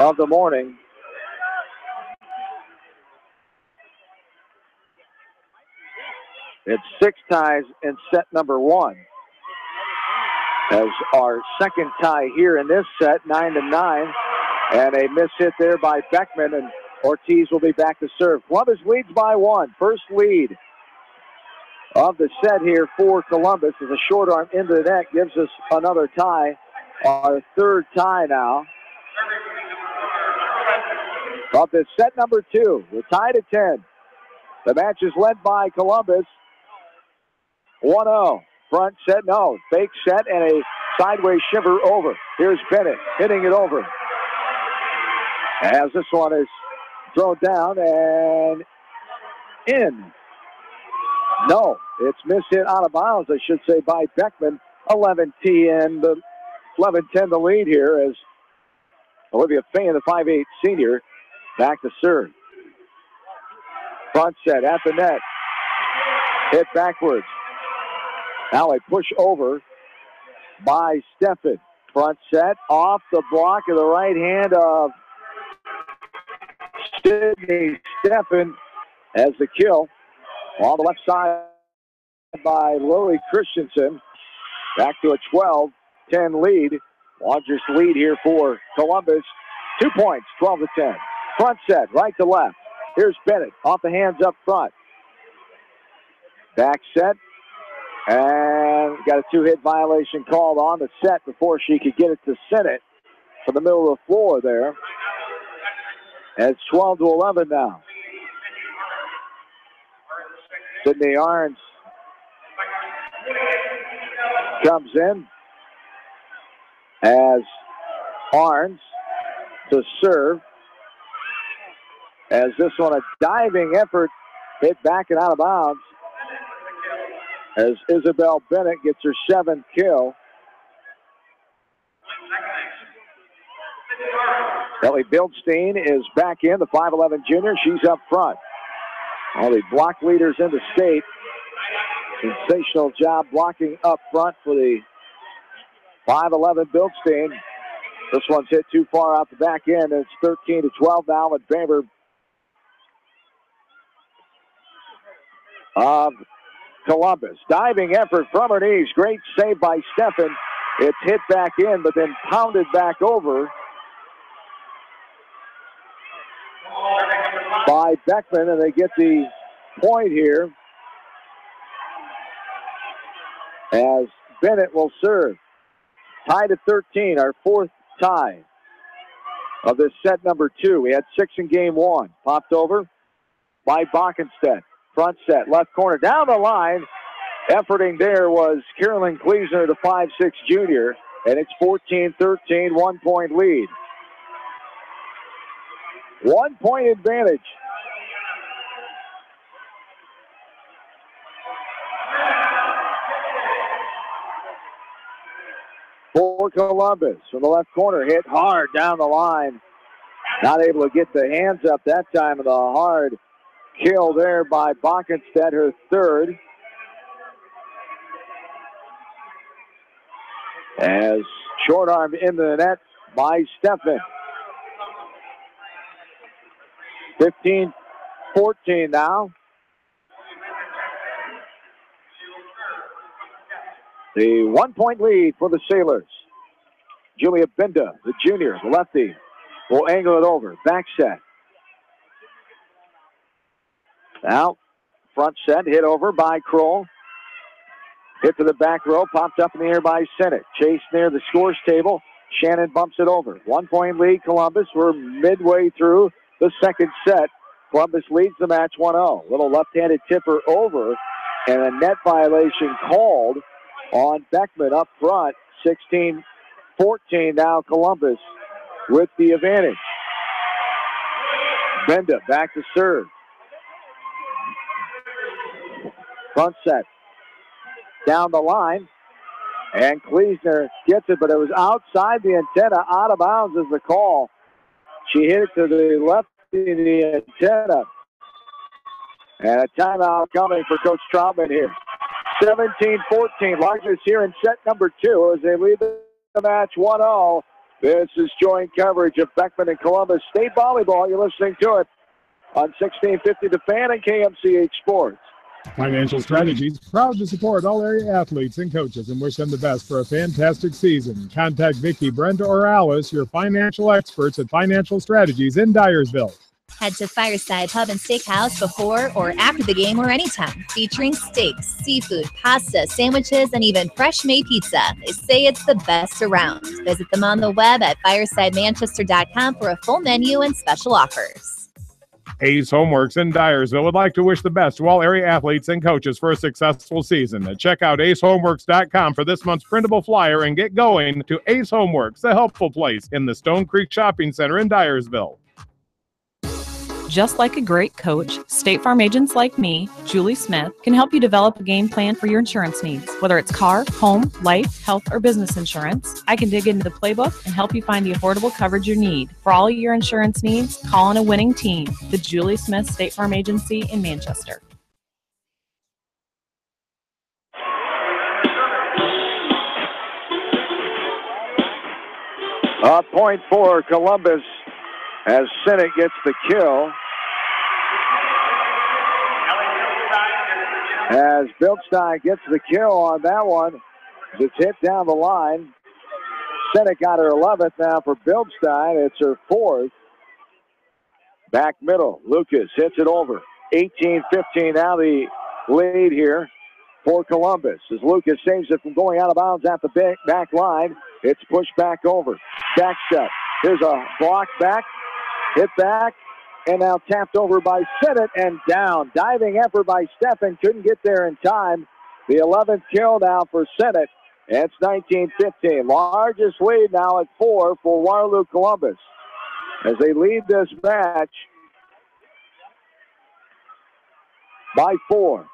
[SPEAKER 1] of the morning. It's 6 ties in set number 1. As our second tie here in this set, 9-9. And a miss hit there by Beckman, and Ortiz will be back to serve. Columbus leads by 1. First lead of the set here for Columbus as a short arm into the net gives us another tie. Our 3rd tie now. Of this set number 2, we're tied at 10. The match is led by Columbus. 1-0. Front set, no. Fake set and a sideways shiver over. Here's Bennett hitting it over. As this one is thrown down and in. No, it's mishit out of bounds, I should say, by Beckman. 11-10 the lead here as Olivia Fain, the 5'8 senior, back to serve. Front set at the net. Hit backwards. Now a push over by Steffen. Front set off the block of the right hand of Sydney Steffen as the kill. On the left side by Lily Christensen. Back to a 12-10 lead. Largest lead here for Columbus. 2 points, 12-10. Front set, right to left. Here's Bennett off the hands up front. Back set. And got a 2-hit violation called on the set before she could get it to Sennett from the middle of the floor there. And it's 12-11 now. Sydney Arns comes in as Arns to serve. As this one, a diving effort, hit back and out of bounds. As Isabel Bennett gets her 7th kill. Ellie Bildstein is back in, the 5'11 junior. She's up front. All the block leaders in the state. Sensational job blocking up front for the 5'11 Bildstein. This one's hit too far out the back end. It's 13-12 now in favor of Columbus. Diving effort from her knees. Great save by Steffen. It's hit back in, but then pounded back over by Beckman, and they get the point here as Bennett will serve. Tied at 13, our 4th tie of this set number 2. We had 6 in game 1. Popped over by Bockenstedt. Front set, left corner, down the line. Efforting there was Carolyn Kleesner, the 5'6 junior, and it's 14-13, 1 point lead. 1 point advantage. for Columbus. From the left corner, hit hard down the line. Not able to get the hands up that time, and a hard kill there by Bockenstedt, her third. As short arm into the net by Steffen. 15-14 now. The 1-point lead for the Sailors. Julia Binda, the junior, the lefty, will angle it over. Back set. Now, front set, hit over by Kroll. Hit to the back row, popped up in the air by Sennett. Chase near the scores table. Shannon bumps it over. 1-point lead, Columbus. We're midway through the second set. Columbus leads the match 1-0. Little left-handed tipper over, and a net violation called on Beckman up front. 16-14 now, Columbus with the advantage. Benda back to serve. Front set. Down the line, and Kleesner gets it, but it was outside the antenna. Out of bounds is the call. She hit it to the left of the antenna. And a timeout coming for Coach Troutman here. 17-14. Largest here in set number 2 as they lead the match 1-0. This is joint coverage of Beckman and Columbus State Volleyball. You're listening to it on 1650 The Fan and KMCH Sports.
[SPEAKER 3] Financial Strategies, proud to support all area athletes and coaches and wish them the best for a fantastic season. Contact Vicki, Brenda, or Alice, your financial experts at Financial Strategies in Dyersville.
[SPEAKER 8] Head to Fireside Pub and Steakhouse before or after the game or anytime, featuring steaks, seafood, pasta, sandwiches, and even fresh-made pizza. They say it's the best around. Visit them on the web at firesidemanchester.com for a full menu and special offers.
[SPEAKER 3] Ace Homeworks in Dyersville would like to wish the best to all area athletes and coaches for a successful season. Check out acehomeworks.com for this month's printable flyer and get going to Ace Homeworks, a helpful place in the Stone Creek Shopping Center in Dyersville.
[SPEAKER 15] Just like a great coach, State Farm agents like me, Julie Smith, can help you develop a game plan for your insurance needs. Whether it's car, home, life, health, or business insurance, I can dig into the playbook and help you find the affordable coverage you need. For all your insurance needs, call on a winning team. The Julie Smith State Farm Agency in Manchester.
[SPEAKER 1] A point for Columbus as Sennett gets the kill. As Bildstein gets the kill on that one, it's hit down the line. Sennett got her 11th now for Bildstein. It's her 4th. Back middle, Lucas hits it over. 18-15 now the lead here for Columbus. As Lucas saves it from going out of bounds at the back line, it's pushed back over. Back step. Here's a block back, hit back, and now tapped over by Sennett and down. Diving effort by Steffen, couldn't get there in time. The 11th kill now for Sennett. It's 19-15. Largest lead now at 4 for Waterloo Columbus as they lead this match by 4.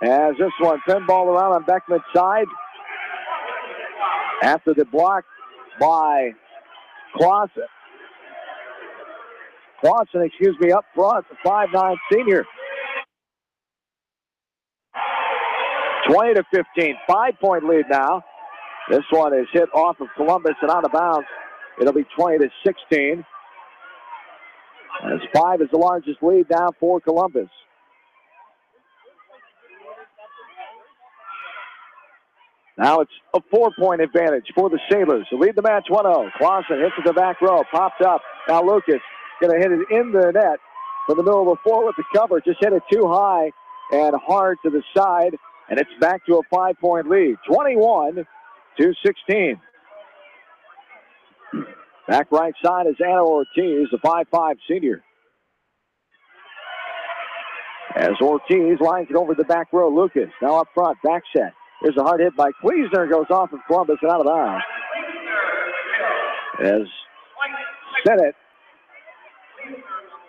[SPEAKER 1] As this one pinball around on Beckman's side after the block by Clausen, up front, the 5'9" senior. 20-15, 5-point lead now. This one is hit off of Columbus and out of bounds. It'll be 20-16. As 5 is the largest lead now for Columbus. Now it's a 4-point advantage for the Sailors to lead the match 1-0. Clausen hits at the back row, popped up. Now Lucas going to hit it in the net from the middle of the floor with the cover. Just hit it too high and hard to the side, and it's back to a 5-point lead. 21-16. Back right side is Anna Ortiz, the 5'5" senior. As Ortiz lines it over the back row, Lucas now up front, back set. There's a hard hit by Kleesner, goes off of Columbus and out of bounds. As Sennett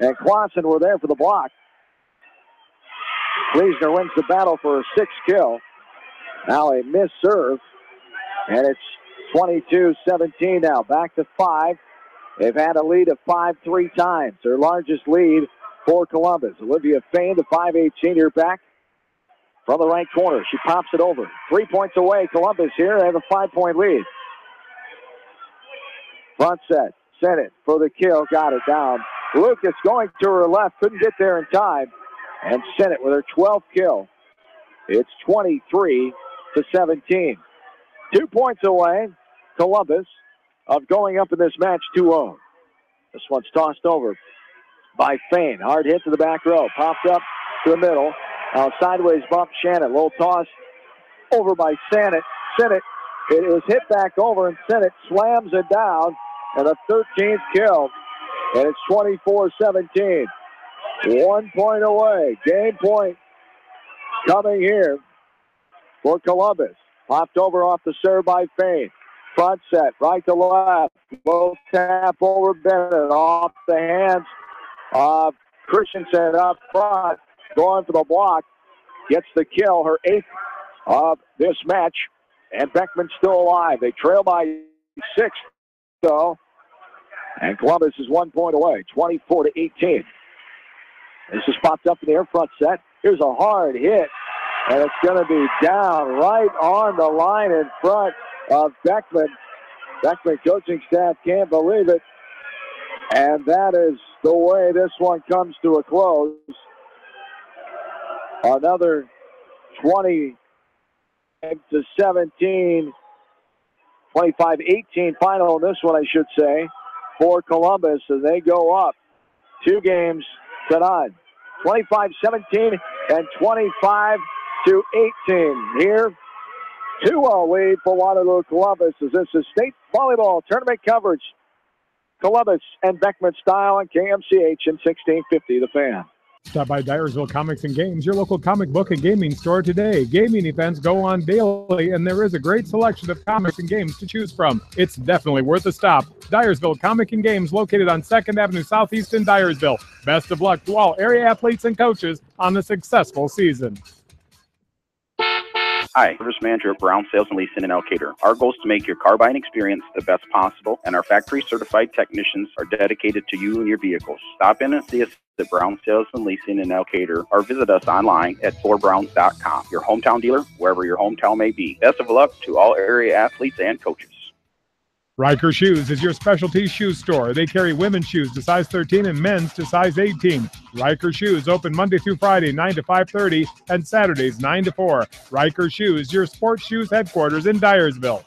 [SPEAKER 1] and Clausen were there for the block. Kleesner wins the battle for a 6th kill. Now a missed serve, and it's 22-17 now. Back to 5. They've had a lead of 5 3 times. Their largest lead for Columbus. Olivia Fain, the 5'8" senior, back from the right corner. She pops it over. 3 points away. Columbus here. They have a 5-point lead. Front set. Sent it for the kill. Got it down. Lucas going to her left. Couldn't get there in time. And sent it with her 12th kill. It's 23-17. 2 points away, Columbus, of going up in this match 2-0. This one's tossed over by Fain. Hard hit to the back row. Popped up to the middle. Sideways bump, Shannon. Low toss over by Sennett. Sennett. It is hit back over, and Sennett slams it down. And a 13th kill. And it's 24-17. 1 point away. Game point coming here for Columbus. Popped over off the serve by Fain. Front set, right to left. Low tap over Bennett. Off the hands of Christensen up front. Going for the block. Gets the kill, her 8th of this match. And Beckman's still alive. They trail by 6, though. And Columbus is 1 point away, 24-18. This is popped up in the air, front set. Here's a hard hit, and it's going to be down right on the line in front of Beckman. Beckman coaching staff can't believe it. And that is the way this one comes to a close. Another 20-17, 25-18 final in this one, I should say, for Columbus, and they go up 2 games to none. 25-17 and 25-18 here. 2-0 lead for Waterloo Columbus as this is state volleyball tournament coverage. Columbus and Beckman style on KMCH in 1650, The Fan.
[SPEAKER 3] Stop by Dyersville Comics and Games, your local comic book and gaming store today. Gaming events go on daily, and there is a great selection of comics and games to choose from. It's definitely worth a stop. Dyersville Comic and Games, located on 2nd Avenue Southeast in Dyersville. Best of luck to all area athletes and coaches on a successful season.
[SPEAKER 16] Hi, Service Manager at Brown Sales and Leasing in Elkader. Our goal is to make your car buying experience the best possible, and our factory-certified technicians are dedicated to you and your vehicles. Stop in and see us at Brown Sales and Leasing in Elkader, or visit us online at forbrowns.com. Your hometown dealer, wherever your hometown may be. Best of luck to all area athletes and coaches.
[SPEAKER 3] Riker Shoes is your specialty shoe store. They carry women's shoes to size 13 and men's to size 18. Riker Shoes open Monday through Friday, 9 to 5:30, and Saturdays, 9 to 4. Riker Shoes, your sports shoes headquarters in Dyersville.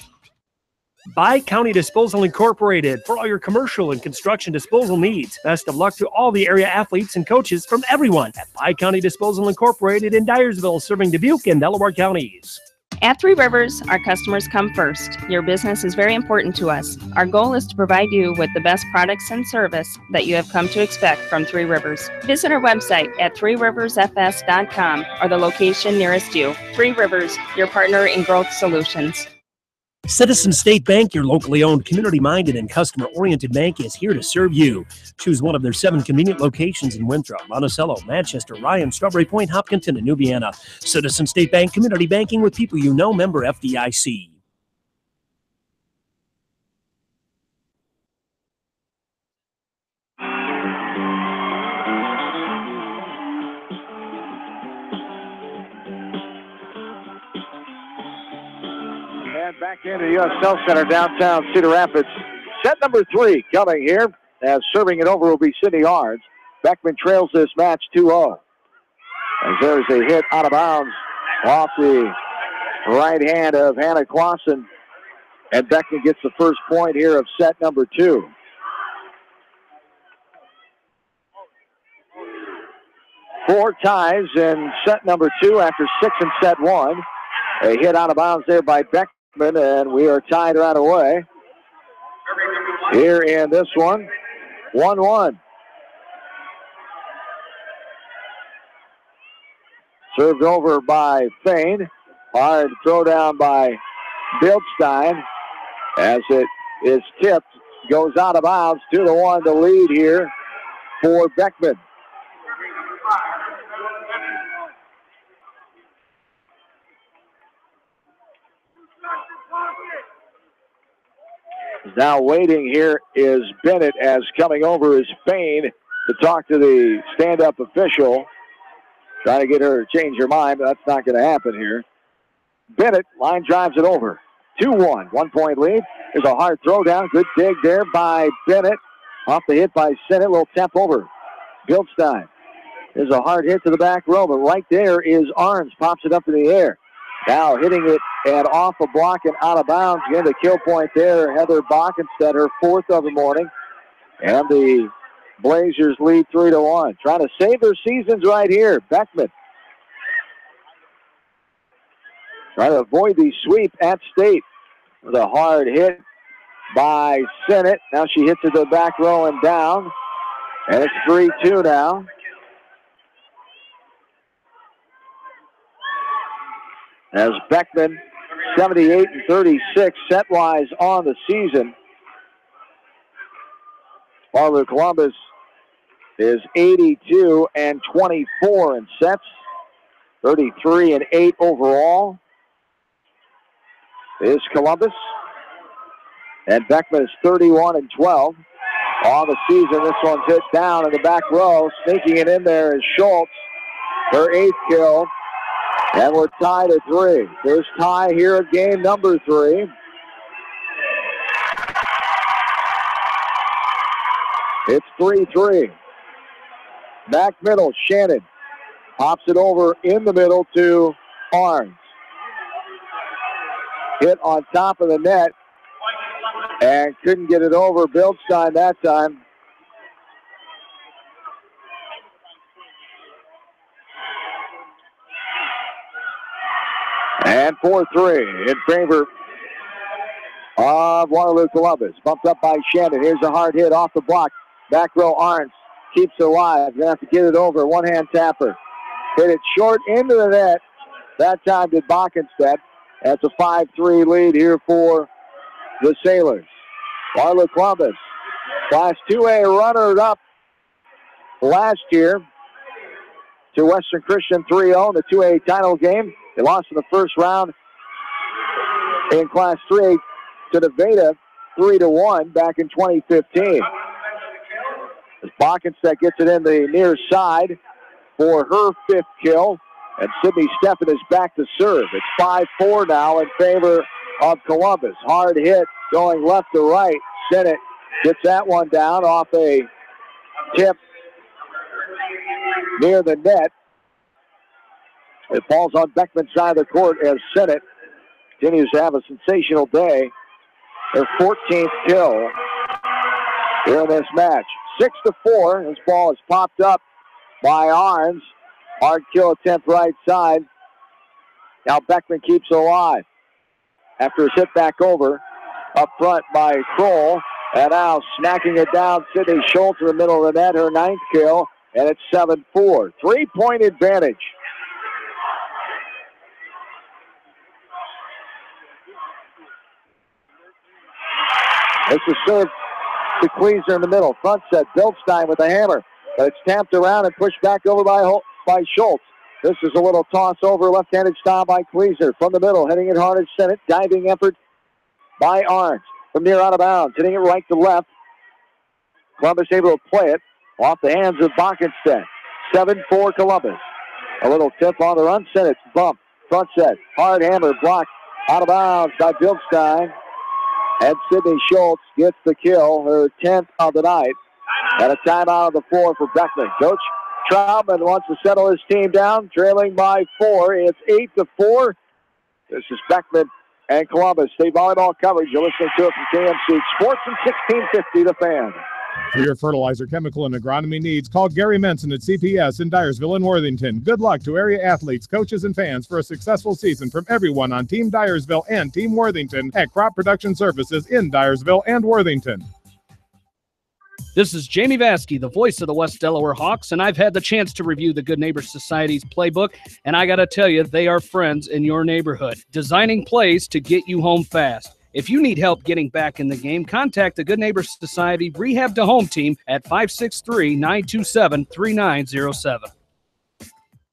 [SPEAKER 6] Bi-County Disposal Incorporated for all your commercial and construction disposal needs. Best of luck to all the area athletes and coaches from everyone at Bi-County Disposal Incorporated in Dyersville, serving Dubuque and Delaware counties.
[SPEAKER 17] At Three Rivers, our customers come first. Your business is very important to us. Our goal is to provide you with the best products and service that you have come to expect from Three Rivers. Visit our website at threeriversfs.com or the location nearest you. Three Rivers, your partner in growth solutions.
[SPEAKER 6] Citizen State Bank, your locally owned, community-minded, and customer-oriented bank, is here to serve you. Choose one of their 7 convenient locations in Winthrop, Monticello, Manchester, Ryan, Strawberry Point, Hopkinton, and Nubiana. Citizen State Bank, community banking with people you know, member FDIC.
[SPEAKER 1] And back into the U.S. Health Center, downtown Cedar Rapids. Set number 3 coming here, as serving it over will be Sydney Arns. Beckman trails this match 2-0. As there's a hit out of bounds off the right hand of Hannah Clausen. And Beckman gets the first point here of set number 2. Four ties in set number 2 after 6 in set 1. A hit out of bounds there by Beckman, and we are tied right away here in this one, 1-1. Served over by Fain. Hard throw down by Bildstein as it is tipped. Goes out of bounds. 2-1 to lead here for Beckman. Now waiting here is Bennett as coming over is Fain to talk to the stand-up official. Trying to get her to change her mind, but that's not going to happen here. Bennett line drives it over. 2-1, 1-point lead. There's a hard throw down. Good dig there by Bennett. Off the hit by Sennett. Little tap over. Bildstein. There's a hard hit to the back row, but right there is Arns. Pops it up in the air. Now hitting it and off a block and out of bounds. Again, the kill point there. Heather Bockenstedt, her 4th of the morning. And the Blazers lead 3-1. Trying to save their seasons right here. Beckman. Trying to avoid the sweep at State with a hard hit by Sennett. Now she hits it to the back row and down. And it's 3-2 now. As Beckman, 78-36 set-wise on the season. Waterloo Columbus is 82-24 in sets, 33-8 overall is Columbus. And Beckman is 31-12 on the season. This one's hit down in the back row. Sneaking it in there is Schultz, her 8th kill. And we're tied at 3. First tie here at game number 3. It's 3-3. Back middle, Shannon pops it over in the middle to Arns. Hit on top of the net and couldn't get it over Bildstein that time. And 4-3 in favor of Waterloo Columbus. Bumped up by Shannon. Here's a hard hit off the block. Back row Arns keeps it alive. Gonna have to get it over. One-hand tapper. Hit it short into the net. That time did Bockenstedt. That's a 5-3 lead here for the Sailors. Waterloo Columbus, Class 2A runner-up last year to Western Christian 3-0 in the 2A title game. They lost in the first round in Class 3 to Nevada 3-1 back in 2015. As Bockenstedt gets it in the near side for her 5th kill, and Sydney Steffen is back to serve. It's 5-4 now in favor of Columbus. Hard hit going left to right. Sennett gets that one down off a tip near the net. It falls on Beckman's side of the court as Sennett continues to have a sensational day. Their 14th kill here in this match. 6-4. This ball is popped up by Arns. Hard kill attempt right side. Now Beckman keeps it alive after his hit back over up front by Kroll. And now snacking it down, Sydney Schultz in the middle of the net, her 9th kill. And it's 7-4. 3-point advantage. This is served to Kleeser in the middle. Front set, Bildstein with a hammer. But it's tapped around and pushed back over by Schultz. This is a little toss over, left-handed style by Kleeser. From the middle, hitting it hard as Sennett. Diving effort by Arns. From near out of bounds, hitting it right to left. Columbus able to play it off the hands of Bockenstedt. 7-4 Columbus. A little tip on the run. Sennett bump. Front set. Hard hammer blocked out of bounds by Bildstein. And Sydney Schultz gets the kill, her 10th of the night. And a timeout on the floor for Beckman. Coach Troutman wants to settle his team down, trailing by 4. It's 8-4. This is Beckman and Columbus. State volleyball coverage. You're listening to it from KMC Sports and 1650 The Fan.
[SPEAKER 3] For your fertilizer, chemical, and agronomy needs, call Gary Menson at CPS in Dyersville and Worthington. Good luck to area athletes, coaches, and fans for a successful season from everyone on Team Dyersville and Team Worthington at Crop Production Services in Dyersville and Worthington.
[SPEAKER 13] This is Jamie Vaskey, the voice of the West Delaware Hawks, and I've had the chance to review the Good Neighbor Society's playbook, and I got to tell you, they are friends in your neighborhood, designing plays to get you home fast. If you need help getting back in the game, contact the Good Neighbor Society Rehab to Home team at 563-927-3907.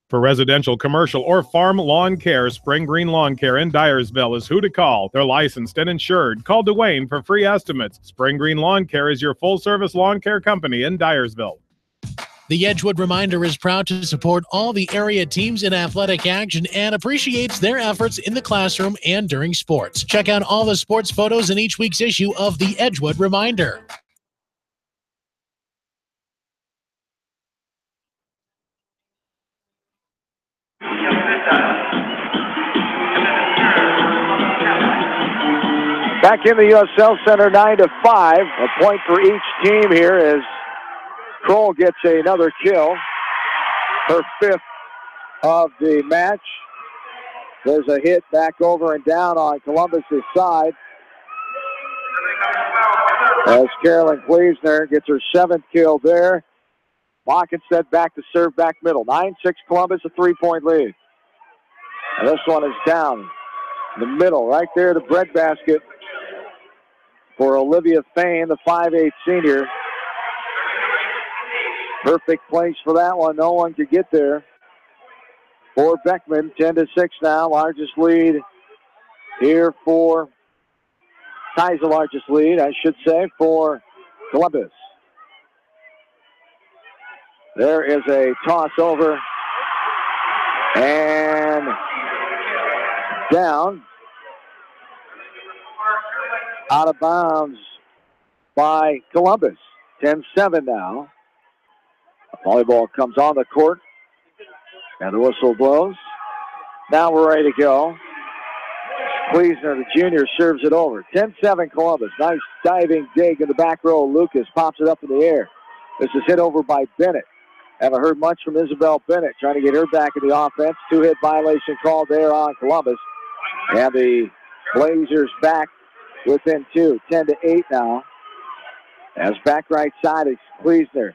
[SPEAKER 3] For residential, commercial, or farm lawn care, Spring Green Lawn Care in Dyersville is who to call. They're licensed and insured. Call Dwayne for free estimates. Spring Green Lawn Care is your full-service lawn care company in Dyersville.
[SPEAKER 4] The Edgewood Reminder is proud to support all the area teams in athletic action and appreciates their efforts in the classroom and during sports. Check out all the sports photos in each week's issue of the Edgewood Reminder.
[SPEAKER 1] Back in the USL Center, 9-5. A point for each team here as Kroll gets another kill, her 5th of the match. There's a hit back over and down on Columbus's side as Carolyn Kleesner gets her 7th kill there. Mockenstead back to serve back middle. 9-6 Columbus, a 3-point lead. And this one is down in the middle, right there, the breadbasket for Olivia Fain, the 5'8 senior. Perfect place for that one. No one could get there. For Beckman, 10-6 now. Largest lead here for, ties the largest lead, I should say, for Columbus. There is a toss over and down. Out of bounds by Columbus. 10-7 now. Volleyball comes on the court, and the whistle blows. Now we're ready to go. Kleesner, the junior, serves it over. 10-7 Columbus. Nice diving dig in the back row. Lucas pops it up in the air. This is hit over by Bennett. Haven't heard much from Isabel Bennett, trying to get her back in the offense. 2-hit violation called there on Columbus. And the Blazers back within 2. 10-8 now. As back right side is Kleesner.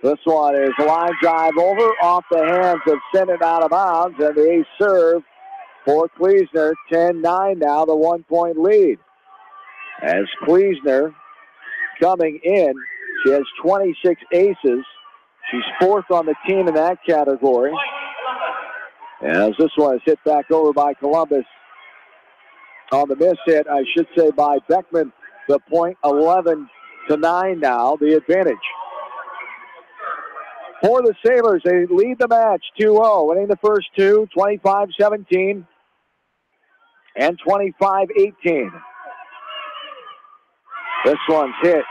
[SPEAKER 1] This one is a line drive over off the hands of Sennett out of bounds, and the ace serve for Kleesner. 10-9 now, the 1-point lead. As Kleesner coming in, she has 26 aces. She's 4th on the team in that category. As this one is hit back over by Columbus on the miss hit, I should say, by Beckman. The point, 11-9 now, the advantage. For the Sailors, they lead the match 2-0, winning the first 2, 25-17 and 25-18. This one's hit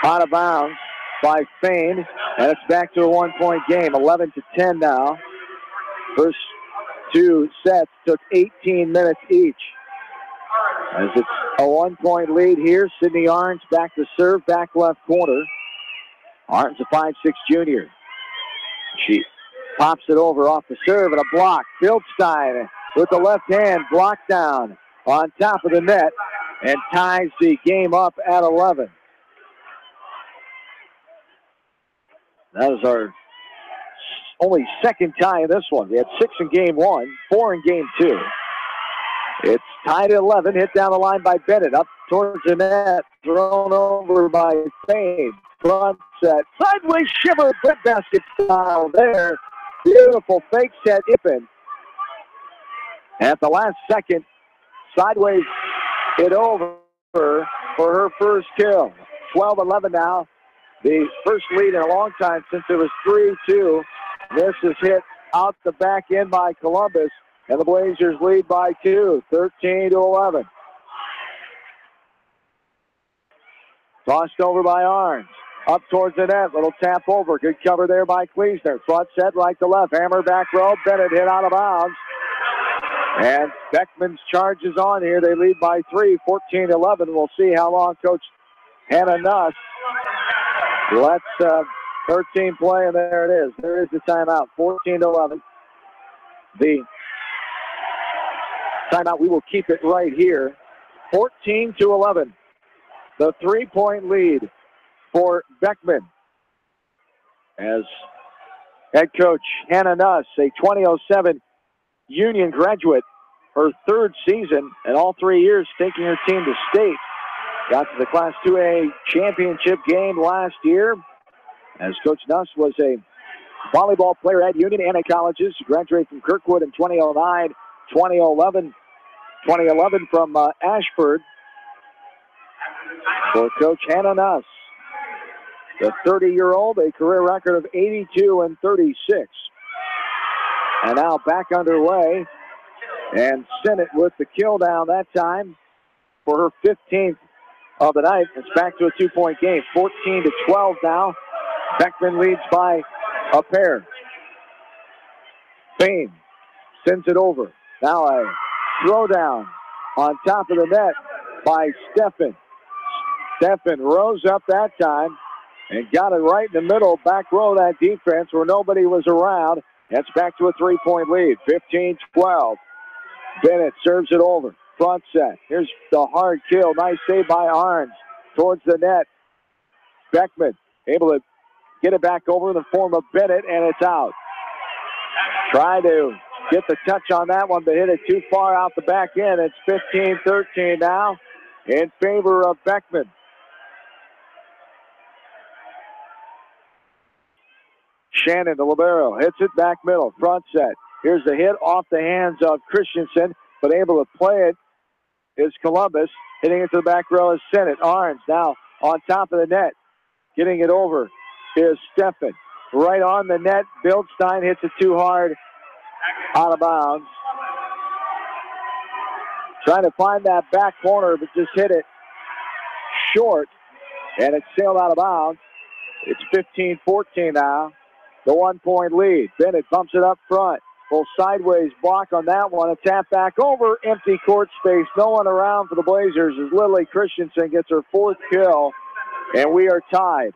[SPEAKER 1] out of bounds by Fain, and it's back to a 1-point game, 11-10 now. First 2 sets took 18 minutes each. As it's a 1-point lead here, Sydney Arns back to serve, back left corner. Arns, a 5'6 junior. She pops it over off the serve and a block. Fieldstein with the left hand, blocked down on top of the net and ties the game up at 11. That is our only second tie in this one. We had 6 in game 1, 4 in game 2. It's tied at 11, hit down the line by Bennett, up towards the net, thrown over by Fain. Front set, sideways shiver, breadbasket style there. Beautiful fake set, Ippen. At the last second, sideways hit over for her first kill. 12-11 now. The first lead in a long time since it was 3-2. This is hit out the back end by Columbus, and the Blazers lead by 2, 13-11. Tossed over by Arns. Up towards the net, little tap over. Good cover there by Kleesner. Front set, right to left. Hammer back row. Bennett hit out of bounds. And Beckman's charges on here. They lead by 3, 14-11. We'll see how long Coach Hannah Nuss lets her team play, and there it is. There is the timeout, 14-11. The timeout, we will keep it right here. 14-11. The 3-point lead for Beckman. As head coach Hannah Nuss, a 2007 Union graduate, her 3rd season, and all 3 years taking her team to state. Got to the Class 2A championship game last year, as Coach Nuss was a volleyball player at Union Anna Colleges. Graduated from Kirkwood in 2009, 2011 from Ashford. For Coach Hannah Nuss, the 30-year-old, a career record of 82-36. And now back underway. And Sinnott with the kill down that time for her 15th of the night. It's back to a 2-point game. 14-12 now. Beckman leads by a pair. Payne sends it over. Now a throwdown on top of the net by Steffen. Steffen rose up that time and got it right in the middle, back row of that defense where nobody was around. That's back to a 3-point lead, 15-12. Bennett serves it over, front set. Here's the hard kill, nice save by Arns towards the net. Beckman able to get it back over in the form of Bennett, and it's out. Try to get the touch on that one, but hit it too far out the back end. It's 15-13 now in favor of Beckman. Shannon, the libero, hits it back middle, front set. Here's the hit off the hands of Christensen, but able to play it is Columbus. Hitting it to the back row is Sinnott. Arns now on top of the net. Getting it over is Steffen. Right on the net, Bildstein hits it too hard, out of bounds. Trying to find that back corner, but just hit it short, and it sailed out of bounds. It's 15-14 now. The 1-point lead. Bennett bumps it up front. Full sideways block on that one. A tap back over. Empty court space. No one around for the Blazers as Lily Christensen gets her 4th kill. And we are tied.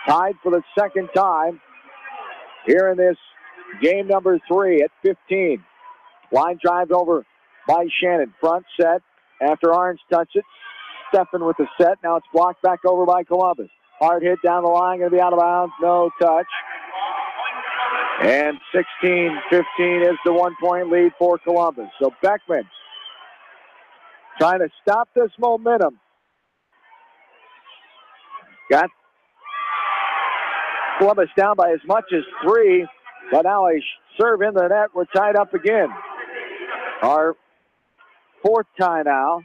[SPEAKER 1] Tied for the second time here in this game number 3 at 15. Line drive over by Shannon. Front set after Arns touched it. Steffen with the set. Now it's blocked back over by Columbus. Hard hit down the line, going to be out of bounds, no touch. And 16-15 is the 1-point lead for Columbus. So Beckman trying to stop this momentum. Got Columbus down by as much as 3, but now a serve in the net. We're tied up again. Our 4th tie now.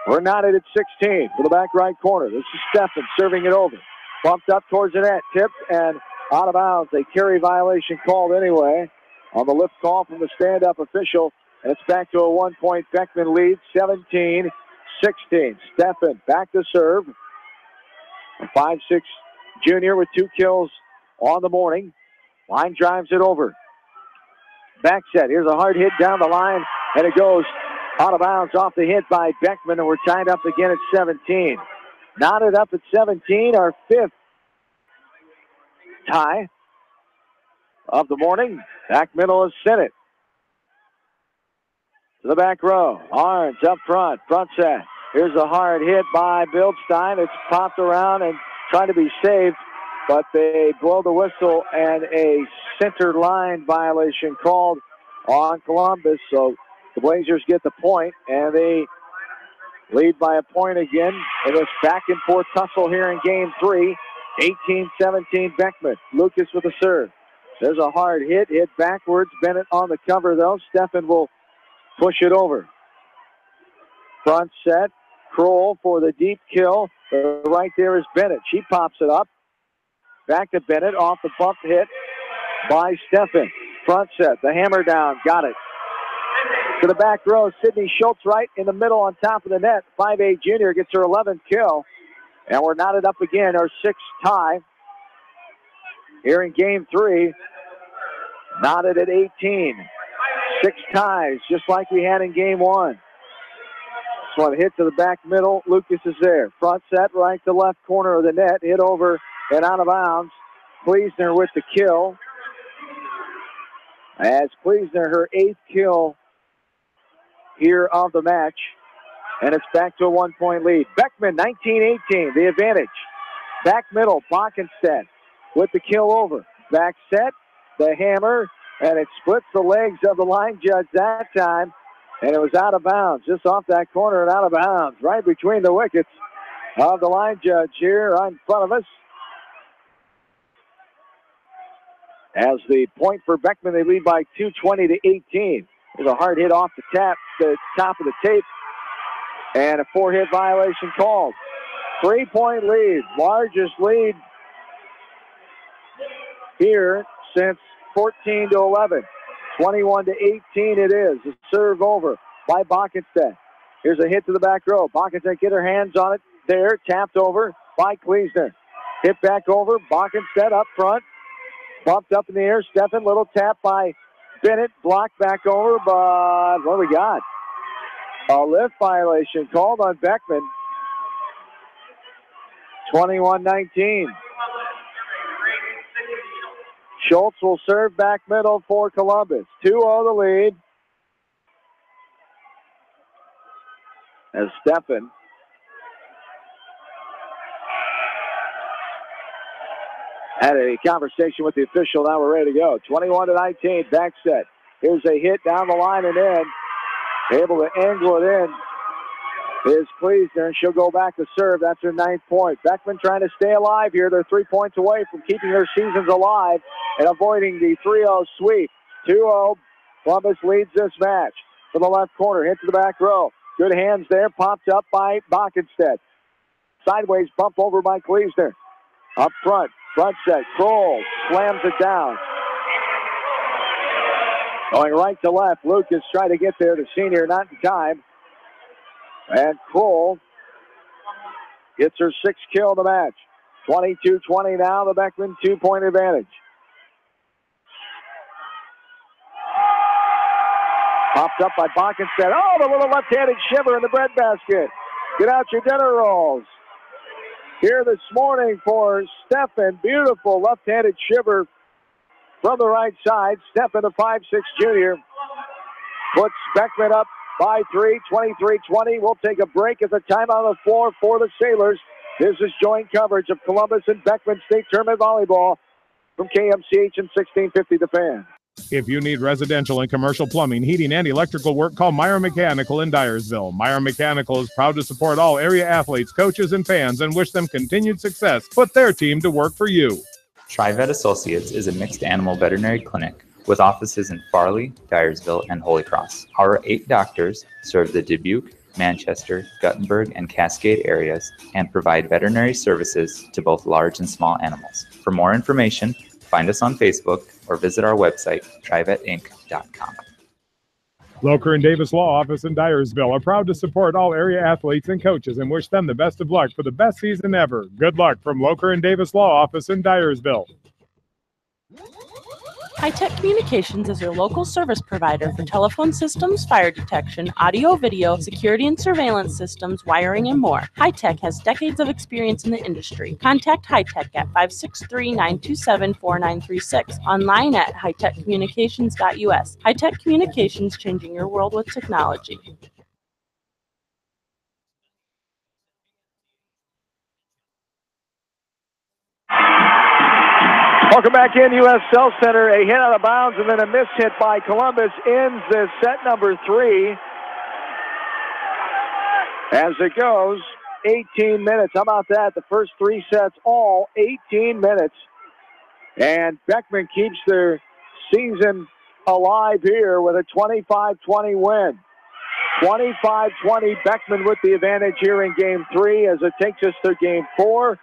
[SPEAKER 1] We're knotted at 16 for the back right corner. This is Steffen serving it over. Bumped up towards the net, tipped, and out of bounds. A carry violation called anyway on the lift call from the stand-up official. And it's back to a 1-point Beckman lead, 17-16. Steffen back to serve. A 5'6" junior with 2 kills on the morning. Line drives it over. Back set. Here's a hard hit down the line, and it goes out of bounds off the hit by Beckman, and we're tied up again at 17. Knotted up at 17, our 5th tie of the morning. Back middle is Sinnott. To the back row. Arns up front set. Here's a hard hit by Bildstein. It's popped around and trying to be saved, but they blow the whistle and a center line violation called on Columbus. So the Blazers get the point, and they lead by a point again. It is back and forth tussle here in game 3. 18-17 Beckman. Lucas with a serve. There's a hard hit backwards. Bennett on the cover, though. Steffen will push it over. Front set. Kroll for the deep kill. Right there is Bennett. She pops it up. Back to Bennett off the bump hit by Steffen. Front set. The hammer down. Got it. To the back row, Sydney Schultz right in the middle on top of the net. 5'8" junior gets her 11th kill. And we're knotted up again, our 6th tie. Here in game 3, knotted at 18. 6 ties, just like we had in game 1. This one hit to the back middle. Lucas is there. Front set, right to left corner of the net. Hit over and out of bounds. Kleesner with the kill. As Kleesner, her 8th kill here of the match. And it's back to a 1-point lead. Beckman, 19-18, the advantage. Back middle, Bockenstedt with the kill over. Back set, the hammer, and it splits the legs of the line judge that time. And it was out of bounds, just off that corner and out of bounds, right between the wickets of the line judge here in front of us. As the point for Beckman, they lead by 2:20-18. There's a hard hit off the top of the tape, and a 4-hit violation called. 3-point lead, largest lead here since 14-11. 21-18 it is. The serve over by Bockenstedt. Here's a hit to the back row. Bockenstedt get her hands on it there, tapped over by Kleesner. Hit back over, Bockenstedt up front. Bumped up in the air, Steffen, little tap by Bennett, blocked back over, but what do we got? A lift violation called on Beckman. 21-19. Schultz will serve back middle for Columbus. 2-0 the lead. As Steffen had a conversation with the official. Now we're ready to go. 21-19, back set. Here's a hit down the line and in. Able to angle it in is Kleesner, and she'll go back to serve. That's her 9th point. Beckman trying to stay alive here. They're 3 points away from keeping their seasons alive and avoiding the 3-0 sweep. 2-0, Columbus leads this match. To the left corner, hit to the back row. Good hands there, popped up by Bockenstedt. Sideways bump over by Kleesner. Up front. Front set, Kroll slams it down. Going right to left, Lucas trying to get there, the senior, not in time. And Kroll gets her 6th kill of the match. 22-20 now, the Beckman 2-point advantage. Popped up by Bockenstedt. Oh, the little left-handed shiver in the breadbasket. Get out your dinner rolls. Here this morning for Steffen. Beautiful left-handed shiver from the right side. Steffen, the 5'6" junior, puts Beckman up by 3, 23-20. We'll take a break at the time on the floor for the Sailors. This is joint coverage of Columbus and Beckman State Tournament Volleyball from KMCH and 1650 The Fan.
[SPEAKER 3] If you need residential and commercial plumbing, heating, and electrical work, call Meyer Mechanical in Dyersville. Meyer Mechanical is proud to support all area athletes, coaches, and fans and wish them continued success. Put their team to work for you.
[SPEAKER 18] TriVet Associates is a mixed animal veterinary clinic with offices in Farley, Dyersville, and Holy Cross. Our 8 doctors serve the Dubuque, Manchester, Guttenberg, and Cascade areas and provide veterinary services to both large and small animals. For more information, find us on Facebook or visit our website, trivetinc.com.
[SPEAKER 3] Locher and Davis Law Office in Dyersville are proud to support all area athletes and coaches and wish them the best of luck for the best season ever. Good luck from Locher and Davis Law Office in Dyersville.
[SPEAKER 19] High-Tech Communications is your local service provider for telephone systems, fire detection, audio, video, security and surveillance systems, wiring, and more. High-Tech has decades of experience in the industry. Contact High-Tech at 563-927-4936, online at hightechcommunications.us. High-Tech Communications, changing your world with technology.
[SPEAKER 1] Welcome back in, U.S. Cell Center. A hit out of bounds and then a missed hit by Columbus ends this set number 3. As it goes, 18 minutes. How about that? The first 3 sets, all 18 minutes. And Beckman keeps their season alive here with a 25-20 win. 25-20, Beckman with the advantage here in Game 3 as it takes us to Game 4.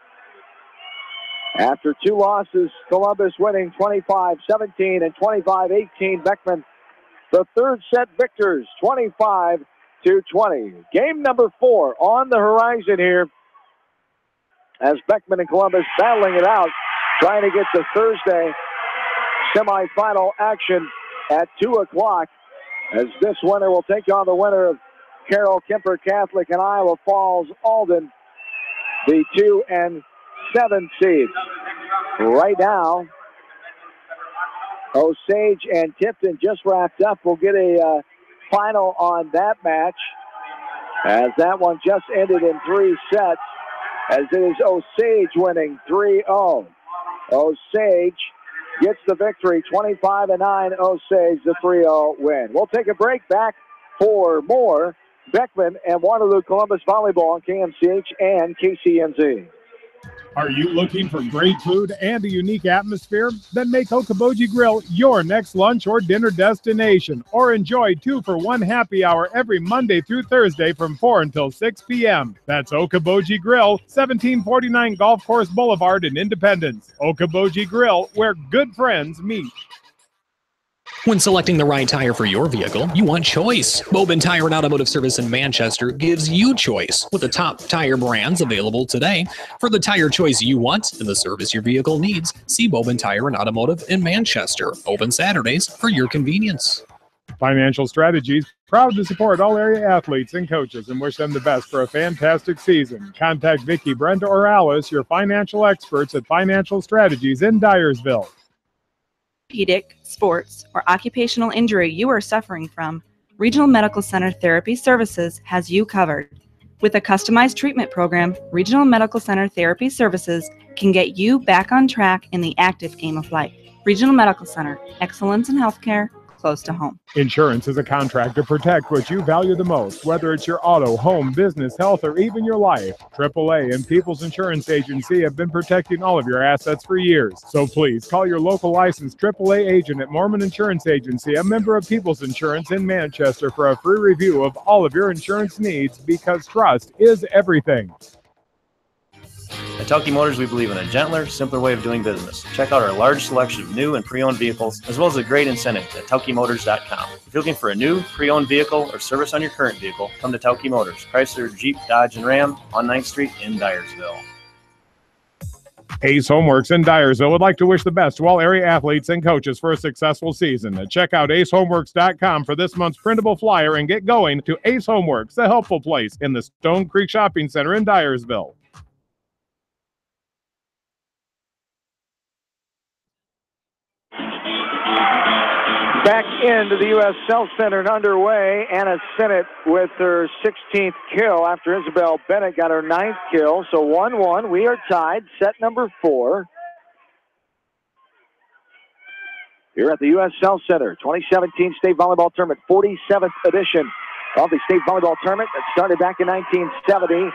[SPEAKER 1] After 2 losses, Columbus winning 25-17 and 25-18. Beckman, the third set victors, 25-20. Game number 4 on the horizon here as Beckman and Columbus battling it out, trying to get to Thursday semifinal action at 2 o'clock as this winner will take on the winner of Carroll Kemper Catholic and Iowa Falls Alden, the 2 and 7 seeds. Right now, Osage and Tipton just wrapped up. We'll get a final on that match as that one just ended in 3 sets as it is Osage winning 3-0. Osage gets the victory, 25-9, Osage the 3-0 win. We'll take a break, back for more Beckman and Waterloo Columbus volleyball on KMCH and KCNZ.
[SPEAKER 3] Are you looking for great food and a unique atmosphere? Then make Okoboji Grill your next lunch or dinner destination, or enjoy 2-for-1 happy hour every Monday through Thursday from 4 until 6 p.m. That's Okoboji Grill, 1749 Golf Course Boulevard in Independence. Okoboji Grill, where good friends meet.
[SPEAKER 20] When selecting the right tire for your vehicle, you want choice. Bowman Tire and Automotive Service in Manchester gives you choice with the top tire brands available today. For the tire choice you want and the service your vehicle needs, see Bowman Tire and Automotive in Manchester. Open Saturdays for your convenience.
[SPEAKER 3] Financial Strategies, proud to support all area athletes and coaches and wish them the best for a fantastic season. Contact Vicki, Brenda, or Alice, your financial experts at Financial Strategies in Dyersville.
[SPEAKER 21] Orthopedic, sports, or occupational injury you are suffering from, Regional Medical Center Therapy Services has you covered. With a customized treatment program, Regional Medical Center Therapy Services can get you back on track in the active game of life. Regional Medical Center, excellence in healthcare, close to home.
[SPEAKER 3] Insurance is a contract to protect what you value the most, whether it's your auto, home, business, health, or even your life. AAA and People's Insurance Agency have been protecting all of your assets for years. So please call your local licensed AAA agent at Mormon Insurance Agency, a member of People's Insurance in Manchester, for a free review of all of your insurance needs, because trust is everything.
[SPEAKER 22] At Telke Motors, we believe in a gentler, simpler way of doing business. Check out our large selection of new and pre-owned vehicles, as well as a great incentive at TelkeMotors.com. If you're looking for a new, pre-owned vehicle or service on your current vehicle, come to Telke Motors, Chrysler, Jeep, Dodge, and Ram on 9th Street in Dyersville.
[SPEAKER 3] Ace Homeworks in Dyersville would like to wish the best to all area athletes and coaches for a successful season. Check out acehomeworks.com for this month's printable flyer and get going to Ace Homeworks, the helpful place in the Stone Creek Shopping Center in Dyersville.
[SPEAKER 1] Back into the U.S. Cell Center and underway. Anna Sinnott with her 16th kill after Isabel Bennett got her 9th kill. So 1-1. We are tied. Set number 4. Here at the U.S. Cell Center, 2017 State Volleyball Tournament, 47th edition of the State Volleyball Tournament that started back in 1970.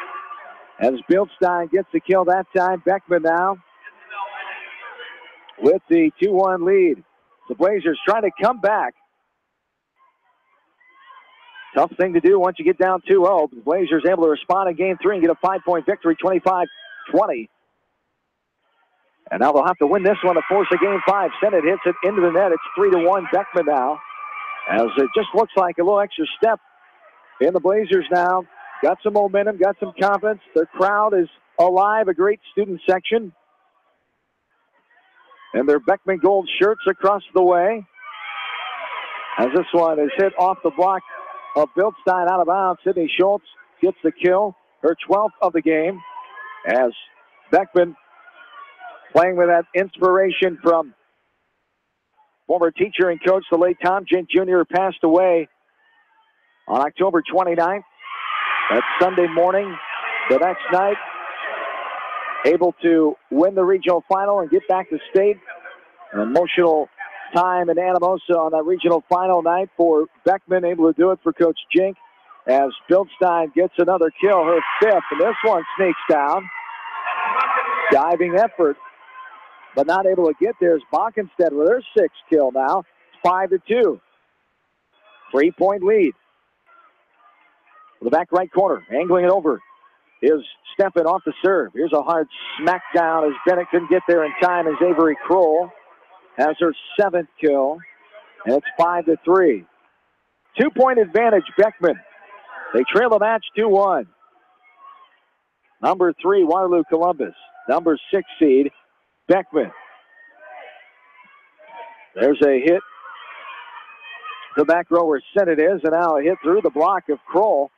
[SPEAKER 1] As Bildstein gets the kill that time, Beckman now with the 2-1 lead. The Blazers trying to come back. Tough thing to do once you get down 2-0. The Blazers able to respond in game 3 and get a 5-point victory, 25-20. And now they'll have to win this one to force a game 5. Sennett hits it into the net. It's 3-1 Beckman now. As it just looks like a little extra step in the Blazers now. Got some momentum, got some confidence. The crowd is alive, a great student section. And their Beckman gold shirts across the way. As this one is hit off the block of Bildstein out of bounds. Sydney Schultz gets the kill, her 12th of the game. As Beckman playing with that inspiration from former teacher and coach, the late Tom Jink Jr., passed away on October 29th. That's Sunday morning. The next night, able to win the regional final and get back to state. An emotional time in Anamosa on that regional final night for Beckman, able to do it for Coach Jink, as Bildstein gets another kill, her 5th, and this one sneaks down. Diving effort, but not able to get there is Bockenstead with her 6th kill now. It's 5-2. 3-point lead. For the back right corner, angling it over is Steffen off the serve. Here's a hard smackdown as Bennett couldn't get there in time, as Avery Kroll has her 7th kill, and it's 5-3. 2-point advantage, Beckman. They trail the match 2-1. Number 3, Waterloo Columbus. Number 6 seed, Beckman. There's a hit to the back row where Sennett is, and now a hit through the block of Kroll.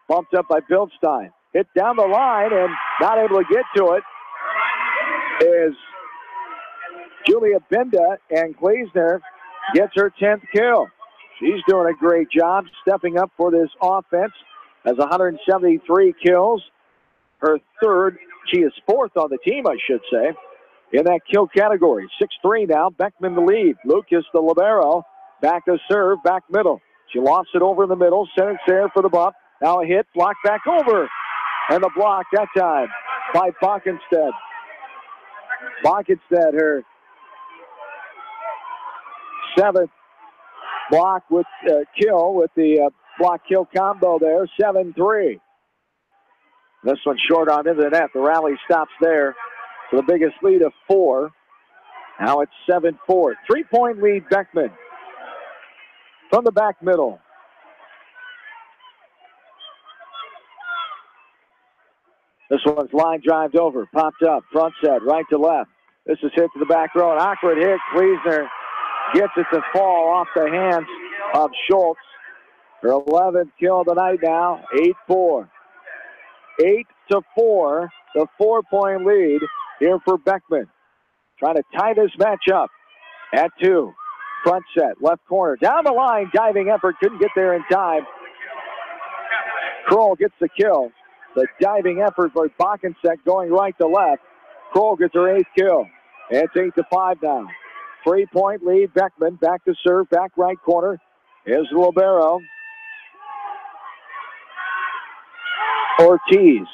[SPEAKER 1] Bumped up by Bildstein. Hit down the line and not able to get to it is Julia Benda, and Gleisner gets her 10th kill. She's doing a great job stepping up for this offense. Has 173 kills. Her 3rd, she is 4th on the team, I should say, in that kill category. 6-3 now, Beckman the lead. Lucas, the libero, back to serve, back middle. She lost it over in the middle. Sennett's there for the bump. Now a hit, blocked back over. And the block that time by Bockenstead. Bockenstead, her 7th block with kill with the block kill combo there. 7-3. This one short on into the net. The rally stops there for the biggest lead of 4. Now it's 7-4. 3-point lead, Beckman. From the back middle. This one's line drived over. Popped up. Front set. Right to left. This is hit to the back row. An awkward hit. Kleesner gets it to fall off the hands of Schultz. Her 11th kill of the night now. 8-4. 8-4. The 4-point lead here for Beckman. Trying to tie this match up at 2. Front set. Left corner. Down the line. Diving effort. Couldn't get there in time. Kroll gets the kill. The diving effort by Bockenstead going right to left. Kroll gets her 8th kill. It's 8-5 now. 3-point lead. Beckman back to serve. Back right corner is Libero. Ortiz.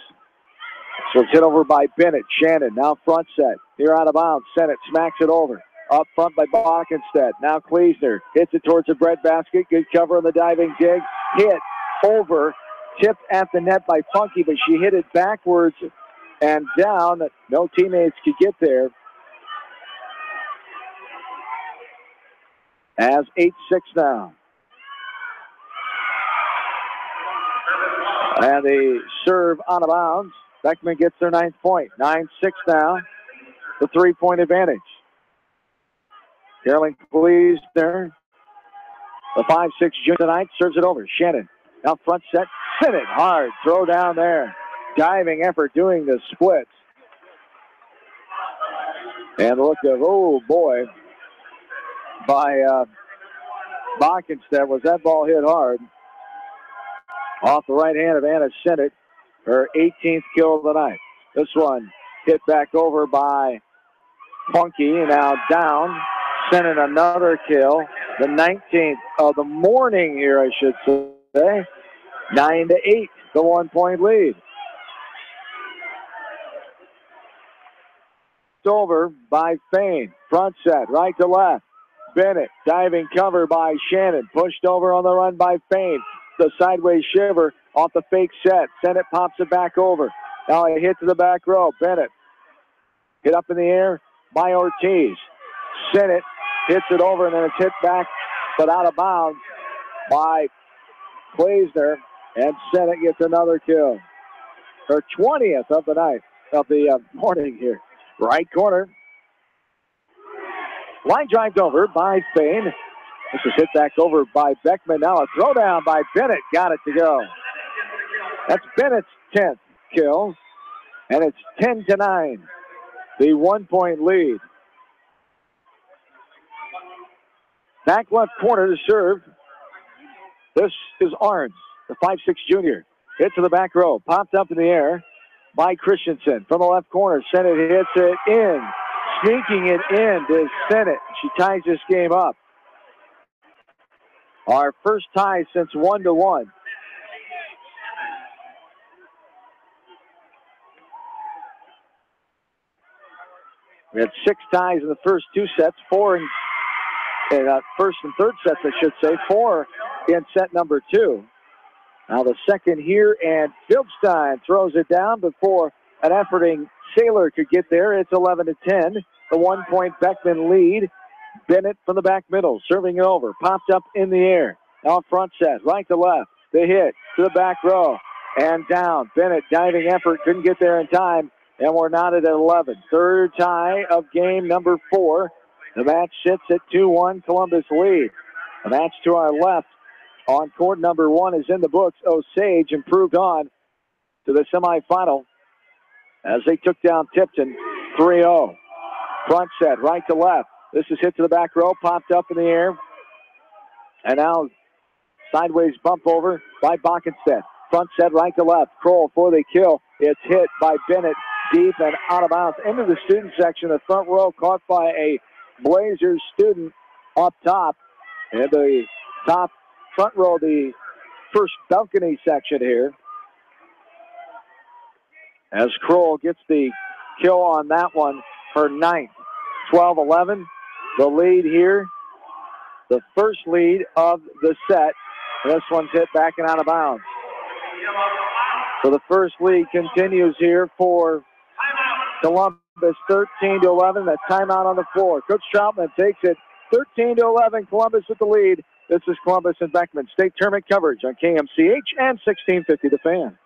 [SPEAKER 1] So it's hit over by Bennett. Shannon now front set. Here out of bounds. Sennett smacks it over. Up front by Bockenstead. Now Kleesner hits it towards the breadbasket. Good cover on the diving dig. Hit over. Tipped at the net by Funky, but she hit it backwards and down. No teammates could get there. As 8-6 now. And the serve out of bounds. Beckman gets their 9th point. 9-6 now. The 3-point advantage. Carolyn Kleesner, the 5'6" junior tonight, serves it over. Shannon, now front set. Sent it hard. Throw down there. Diving effort doing the splits. And look at, oh boy, by Bockenstead. Was that ball hit hard? Off the right hand of Anna Sennett. Her 18th kill of the night. This one hit back over by Funky. Now down. Sennett another kill. The 19th of the morning here, I should say. 9-8, the 1-point lead. It's over by Fain. Front set, right to left. Bennett, diving cover by Shannon. Pushed over on the run by Fain. The sideways shiver off the fake set. Sennett pops it back over. Now a hit to the back row. Bennett hit up in the air by Ortiz. Sennett hits it over, and then it's hit back, but out of bounds by Kleesner. And Sennett gets another kill. Her 20th of the night, of the morning here. Right corner. Line drive over by Fain. This is hit back over by Beckman. Now a throwdown by Bennett. Got it to go. That's Bennett's 10th kill. And it's 10-9. The 1-point lead. Back left corner to serve. This is Arns, the 5'6" junior. Hit to the back row. Popped up in the air by Christensen. From the left corner, Sennett hits it in. Sneaking it in to Sennett. She ties this game up. Our first tie since 1-1. We had 6 ties in the first 2 sets, 4 in first and third sets, I should say, 4 in set number 2. Now the second here, and Fieldstein throws it down before an efforting Saylor could get there. It's 11-10, the 1-point Beckman lead. Bennett from the back middle, serving it over, popped up in the air. Now front set, right to left. The hit to the back row and down. Bennett diving effort, couldn't get there in time, and we're knotted at 11. Third tie of game number 4. The match sits at 2-1, Columbus lead. The match to our left on court number 1 is in the books. Osage improved on to the semifinal as they took down Tipton 3-0. Front set, right to left. This is hit to the back row, popped up in the air. And now sideways bump over by Bockenstead. Front set, right to left. Kroll for the kill. It's hit by Bennett deep and out of bounds into the student section. The front row caught by a Blazers student up top. And the top front row, the first balcony section here. as Kroll gets the kill on that one, her ninth. 12-11, the lead here. The first lead of the set. This one's hit back and out of bounds. So the first lead continues here for Columbus, 13-11. That timeout on the floor. Coach Troutman takes it 13-11. Columbus with the lead. This is Columbus and Beckman. State tournament coverage on KMCH and 1650 The Fan.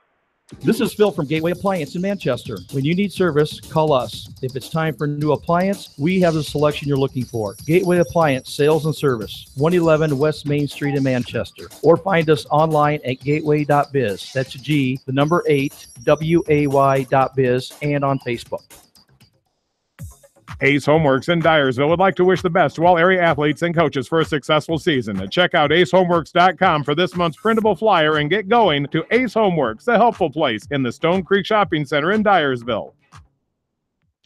[SPEAKER 10] This is Phil from Gateway Appliance in Manchester. When you need service, call us. If it's time for a new appliance, we have the selection you're looking for. Gateway Appliance Sales and Service, 111 West Main Street in Manchester. Or find us online at gateway.biz. That's G, the number 8, WAY.biz, and on Facebook.
[SPEAKER 3] Ace Homeworks in Dyersville would like to wish the best to all area athletes and coaches for a successful season. Check out acehomeworks.com for this month's printable flyer and get going to Ace Homeworks, the helpful place in the Stone Creek Shopping Center in Dyersville.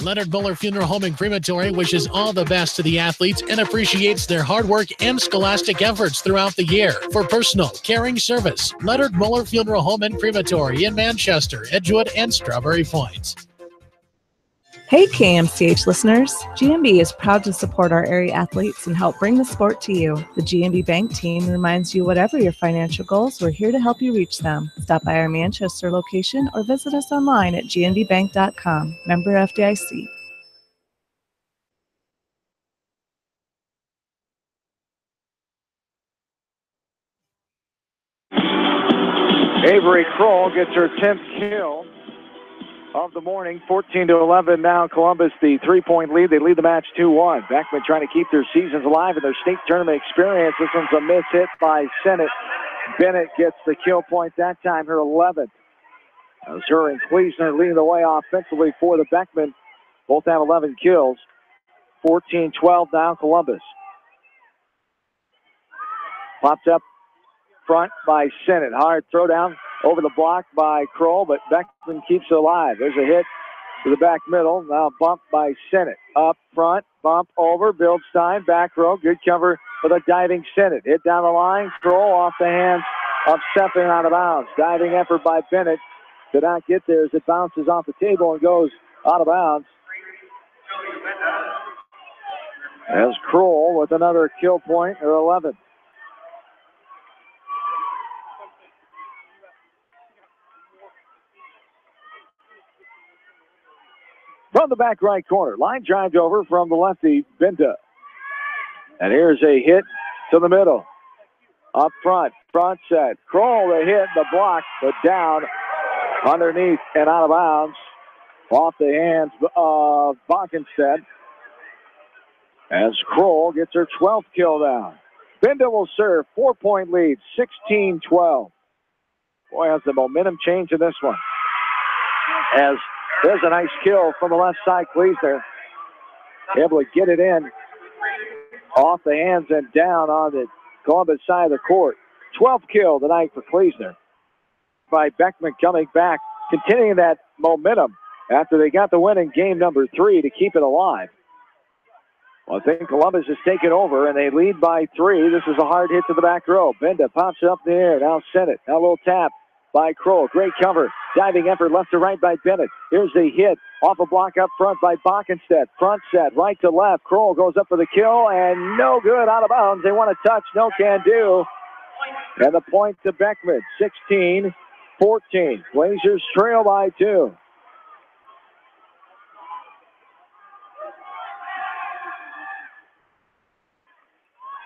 [SPEAKER 4] Leonard Muller Funeral Home and Crematory wishes all the best to the athletes and appreciates their hard work and scholastic efforts throughout the year. For personal, caring service, Leonard Muller Funeral Home and Crematory in Manchester, Edgewood, and Strawberry Point.
[SPEAKER 2] Hey KMCH listeners, GMB is proud to support our area athletes and help bring the sport to you. The GMB Bank team reminds you whatever your financial goals, we're here to help you reach them. Stop by our Manchester location or visit us online at gnbbank.com. Member FDIC.
[SPEAKER 1] Avery Kroll gets her 10th kill of the morning. 14-11 now. Columbus, the 3-point lead. They lead the match 2-1. Beckman trying to keep their seasons alive and their state tournament experience. This one's a miss hit by Sennett. Bennett gets the kill point that time, her 11th. As her and Kleesner leading the way offensively for the Beckman. Both have 11 kills. 14-12 now, Columbus. Pops up front by Sennett. Hard throw down over the block by Kroll, but Beckman keeps it alive. There's a hit to the back middle. Now bumped by Sennett. Up front, bump over. Bildstein, back row. Good cover for the diving Sennett. Hit down the line. Kroll off the hands of Steffen out of bounds. Diving effort by Bennett. Did not get there as it bounces off the table and goes out of bounds. As Kroll with another kill point, or 11. From the back right corner, line drive over from the lefty, Binda. And here's a hit to the middle. Up front set. Kroll the hit, the block, but down underneath and out of bounds. Off the hands of Bockenstedt. As Kroll gets her 12th kill down. Binda will serve, 4-point lead, 16-12. Boy, has the momentum change in this one. As there's a nice kill from the left side, Kleesner. Able to get it in off the hands and down on the Columbus side of the court. 12th kill tonight for Kleesner. By Beckman coming back, continuing that momentum after they got the win in game number 3 to keep it alive. Well, I think Columbus has taken over, and they lead by 3. This is a hard hit to the back row. Binda pops it up in the air. Now Sennett. Now a little tap by Kroll. Great cover. Diving effort left to right by Bennett. Here's the hit off a block up front by Bockenstedt. Front set, right to left. Kroll goes up for the kill, and no good, out of bounds. They want to touch, no can do. And the point to Beckman, 16-14. Blazers trail by 2.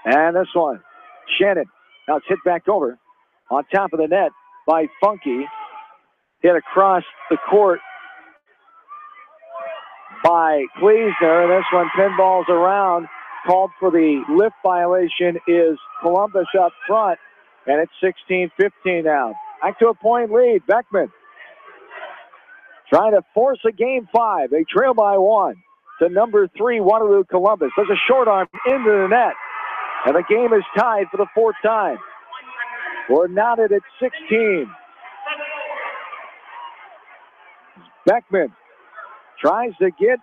[SPEAKER 1] And this one, Shannon. Now it's hit back over on top of the net by Funky. Hit across the court by Kleesner. And this one pinballs around. Called for the lift violation is Columbus up front. And it's 16-15 now. Back to a point lead. Beckman trying to force a game 5. They trail by 1 to number 3, Waterloo Columbus. There's a short arm into the net. And the game is tied for the 4th time. We're knotted at 16. Beckman tries to get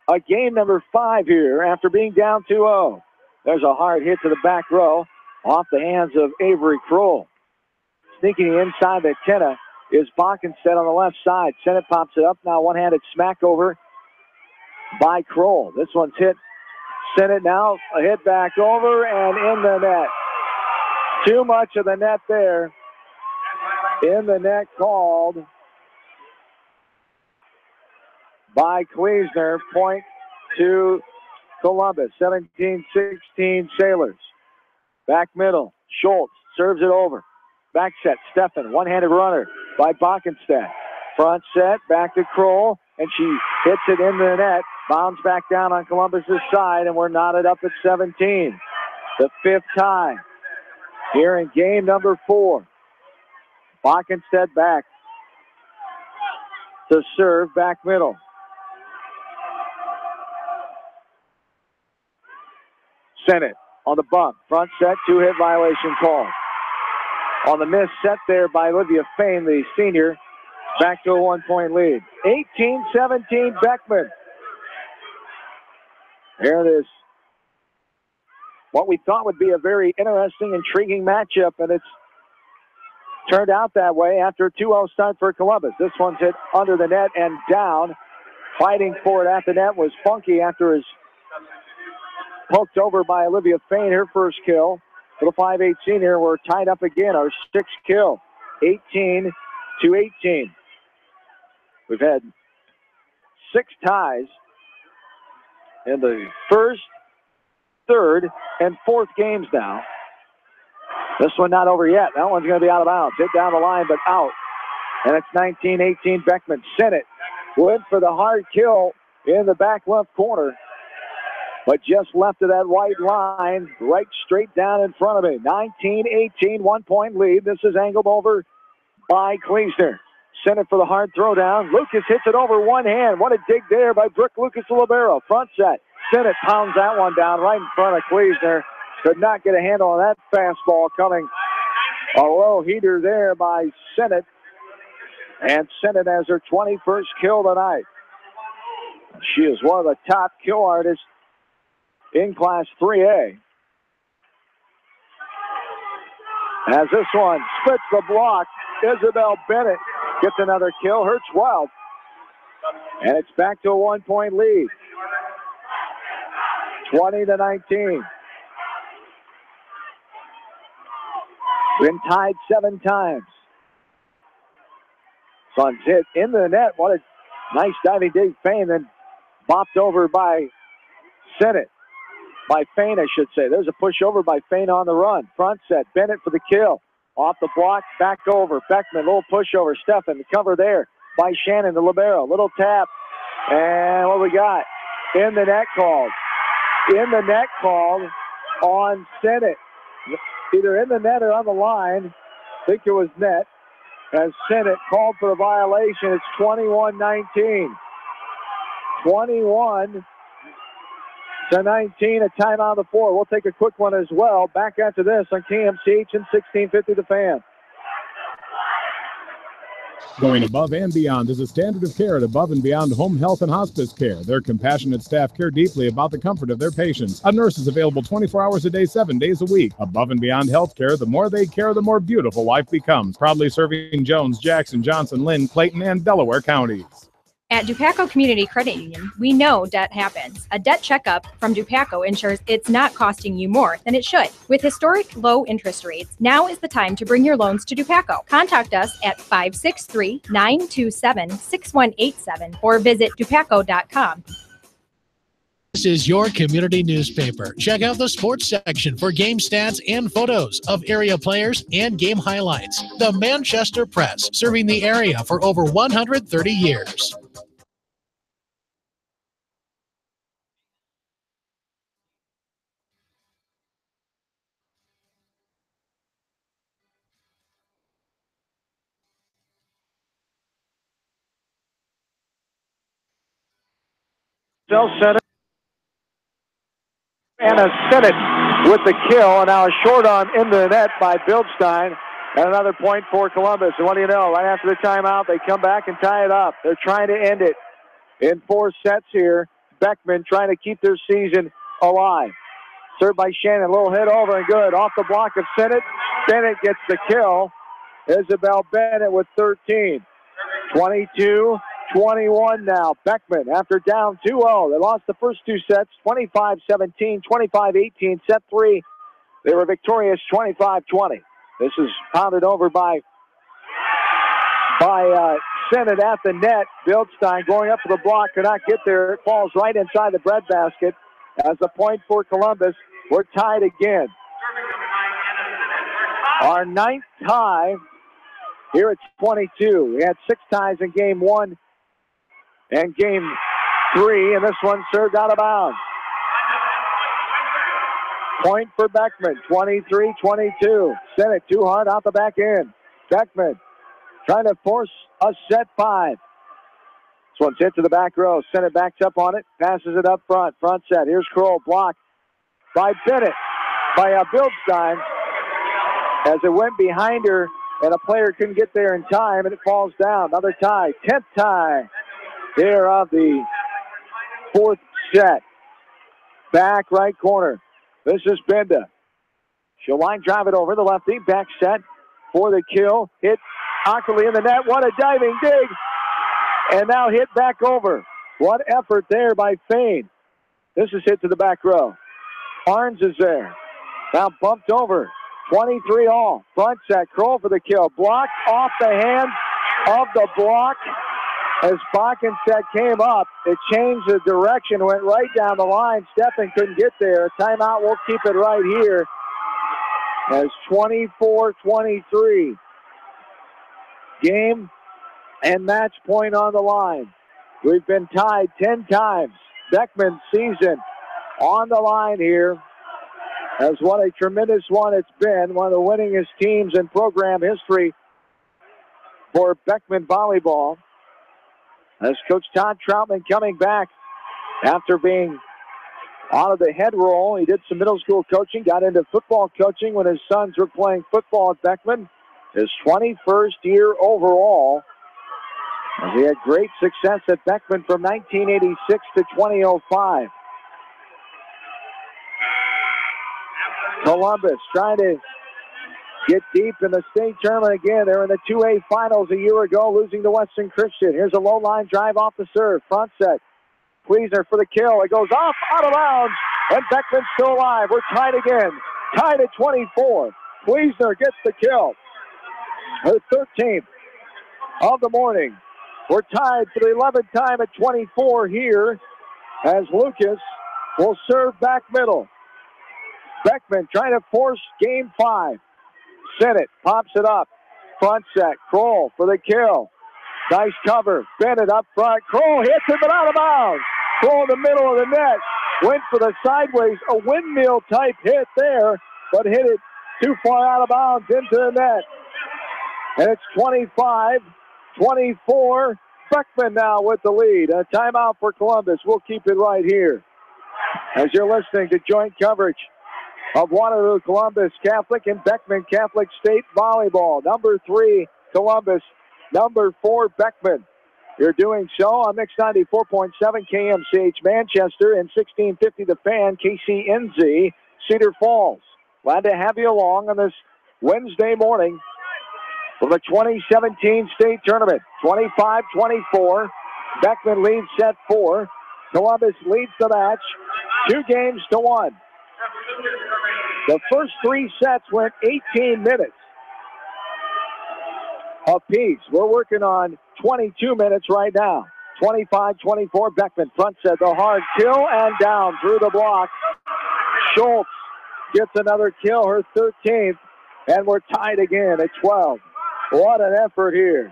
[SPEAKER 1] a game number 5 here after being down 2-0. There's a hard hit to the back row off the hands of Avery Kroll. Sneaking inside the antenna is Bockenstead on the left side. Sennett pops it up. Now one-handed smack over by Kroll. This one's hit. Sennett now a hit back over and in the net. Too much of the net there. In the net called by Kleesner. Point to Columbus. 17-16 Sailors. Back middle. Schultz serves it over. Back set. Steffen. One-handed runner by Bockenstead. Front set. Back to Kroll. And she hits it in the net. Bounds back down on Columbus's side. And we're knotted up at 17. The fifth tie here in game number 4. Bockenstead back to serve. Back middle. Sennett on the bump. Front set, 2-hit violation call. On the miss set there by Olivia Fain, the senior, back to a 1-point lead. 18-17 Beckman. Here it is. What we thought would be a very interesting, intriguing matchup, and it's turned out that way after a 2-0 start for Columbus. This one's hit under the net and down. Fighting for it at the net was Funky after his poked over by Olivia Fain, her first kill. For the 5'8" senior, we're tied up again, our 6th kill, 18-18. We've had 6 ties in the first, third, and fourth games now. This one not over yet. That one's going to be out of bounds. Hit down the line, but out. And it's 19-18 Beckman. Sennett went for the hard kill in the back left corner, but just left of that white line, right straight down in front of me. 19-18, 1-point lead. This is angled over by Kleesner. Sennett for the hard throwdown. Lucas hits it over one hand. What a dig there by Brooke Lucas Libero. Front set. Sennett pounds that one down right in front of Kleesner. Could not get a handle on that fastball coming. A low heater there by Sennett. And Sennett has her 21st kill tonight. She is one of the top kill artists in Class 3A. As this one splits the block, Isabel Bennett gets another kill, her 12th. And it's back to a 1-point lead. 20-19. Been tied 7 times. Sun's hit into the net. What a nice diving dig. Fain then bopped over by Sennett. By Fain, I should say. There's a pushover by Fain on the run. Front set. Bennett for the kill. Off the block, back over. Beckman, little pushover. Steffen, the cover there by Shannon, the libero. Little tap. And what we got? In the net called. In the net called on Sennett. Either in the net or on the line. I think it was net. As Sennett called for a violation. It's 21-19. 21-19, a timeout of the 4. We'll take a quick one as well. Back after this on KMCH and 1650 The Fan.
[SPEAKER 3] Going above and beyond is a standard of care at Above and Beyond Home Health and Hospice Care. Their compassionate staff care deeply about the comfort of their patients. A nurse is available 24 hours a day, 7 days a week. Above and Beyond Healthcare, the more they care, the more beautiful life becomes. Proudly serving Jones, Jackson, Johnson, Lynn, Clayton, and Delaware counties.
[SPEAKER 5] At Dupaco Community Credit Union, we know debt happens. A debt checkup from Dupaco ensures it's not costing you more than it should. With historic low interest rates, now is the time to bring your loans to Dupaco. Contact us at 563-927-6187 or visit dupaco.com.
[SPEAKER 4] This is your community newspaper. Check out the sports section for game stats and photos of area players and game highlights. The Manchester Press, serving the area for over 130 years.
[SPEAKER 1] Center. Anna Sennett with the kill, and now a short on into the net by Bildstein, and another point for Columbus. And what do you know? Right after the timeout, they come back and tie it up. They're trying to end it in 4 sets here. Beckman trying to keep their season alive. Served by Shannon, a little hit over and good. Off the block of Sennett. Bennett gets the kill, Isabel Bennett with 13. 22-21 now. Beckman after down 2-0. They lost the first two sets, 25-17, 25-18. Set 3, they were victorious 25-20. This is pounded over by Sennett at the net. Bildstein going up to the block, could not get there. It falls right inside the breadbasket. As a point for Columbus, we're tied again. Our 9th tie here at 22. We had 6 ties in game 1 and game 3, and this one served out of bounds. Point for Beckman, 23-22. Sennett too hard out the back end. Beckman trying to force a set 5. This one's hit to the back row. Sennett backs up on it, passes it up front. Front set. Here's Kroll, blocked by Bennett, by Bildstein, as it went behind her, and a player couldn't get there in time, and it falls down. Another tie, 10th tie here of the 4th set. Back right corner. This is Benda. She'll line drive it over the lefty. Back set for the kill. Hit awkwardly in the net. What a diving dig. And now hit back over. What effort there by Fain. This is hit to the back row. Barnes is there. Now bumped over. 23 all. Front set. Kroll for the kill. Blocked off the hands of the block. As Backenset came up, it changed the direction, went right down the line. Steffen couldn't get there. Timeout, we'll keep it right here as 24-23. Game and match point on the line. We've been tied 10 times. Beckman's season on the line here. As what a tremendous one it's been. One of the winningest teams in program history for Beckman volleyball. As Coach Todd Troutman coming back after being out of the head role. He did some middle school coaching, got into football coaching when his sons were playing football at Beckman. His 21st year overall. And he had great success at Beckman from 1986 to 2005. Columbus trying to get deep in the state tournament again. They were in the 2A finals a year ago, losing to Western Christian. Here's a low line drive off the serve. Front set. Pleasner for the kill. It goes off, out of bounds, and Beckman's still alive. We're tied again. Tied at 24. Pleasner gets the kill. Her 13th of the morning. We're tied for the 11th time at 24 here as Lucas will serve back middle. Beckman trying to force game 5. Sennett pops it up. Front set. Kroll for the kill. Nice cover. Bennett up front. Kroll hits it, but out of bounds. Kroll in the middle of the net. Went for the sideways, a windmill type hit there, but hit it too far out of bounds into the net. And it's 25-24. Beckman now with the lead. A timeout for Columbus. We'll keep it right here as you're listening to joint coverage of Waterloo Columbus Catholic and Beckman Catholic State Volleyball. Number 3, Columbus. Number 4, Beckman. You're doing so on Mix 94.7 KMCH Manchester and 1650 The Fan, KCNZ, Cedar Falls. Glad to have you along on this Wednesday morning for the 2017 state tournament. 25-24. Beckman leads set 4. Columbus leads the match 2-1. The first 3 sets went 18 minutes apiece. We're working on 22 minutes right now. 25-24, Beckman front set, the hard kill, and down through the block. Schultz gets another kill, her 13th, and we're tied again at 12. What an effort here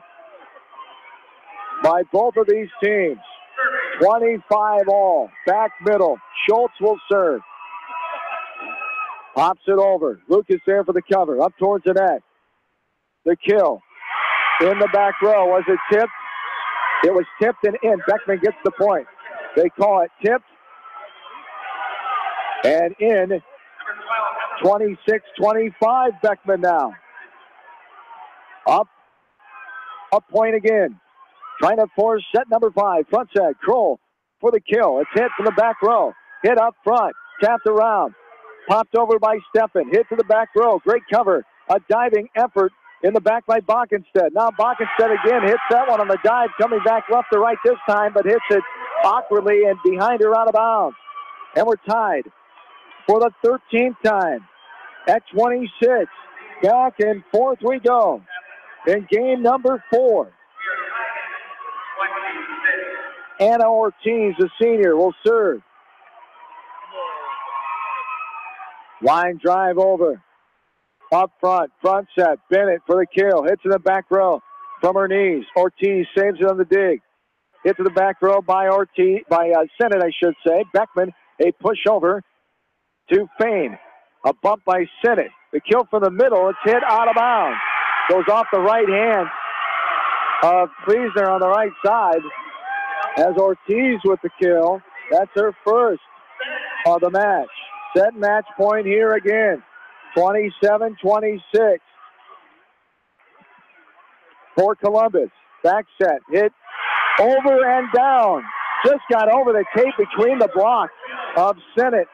[SPEAKER 1] by both of these teams. 25 all, back middle. Schultz will serve. Pops it over. Lucas there for the cover. Up towards the net. The kill. In the back row. Was it tipped? It was tipped and in. Beckman gets the point. They call it tipped. And in. 26-25 Beckman now. Up. Up point again. Trying to force set number 5. Front set. Kroll for the kill. It's hit from the back row. Hit up front. Tapped around. Popped over by Steffen. Hit to the back row. Great cover. A diving effort in the back by Bockenstead. Now Bockenstead again hits that one on the dive, coming back left to right this time, but hits it awkwardly and behind her out of bounds. And we're tied for the 13th time at 26. Back and forth we go in game number 4. Anna Ortiz, the senior, will serve. Line drive over. Up front set. Bennett for the kill. Hits in the back row from her knees. Ortiz saves it on the dig. Hit to the back row by Ortiz, by Sennett, I should say. Beckman, a push over to Fain. A bump by Sennett. The kill from the middle. It's hit out of bounds. Goes off the right hand of Kleesner on the right side. As Ortiz with the kill. That's her first of the match. Set match point here again. 27-26 for Columbus. Back set. Hit over and down. Just got over the tape between the blocks of Sennett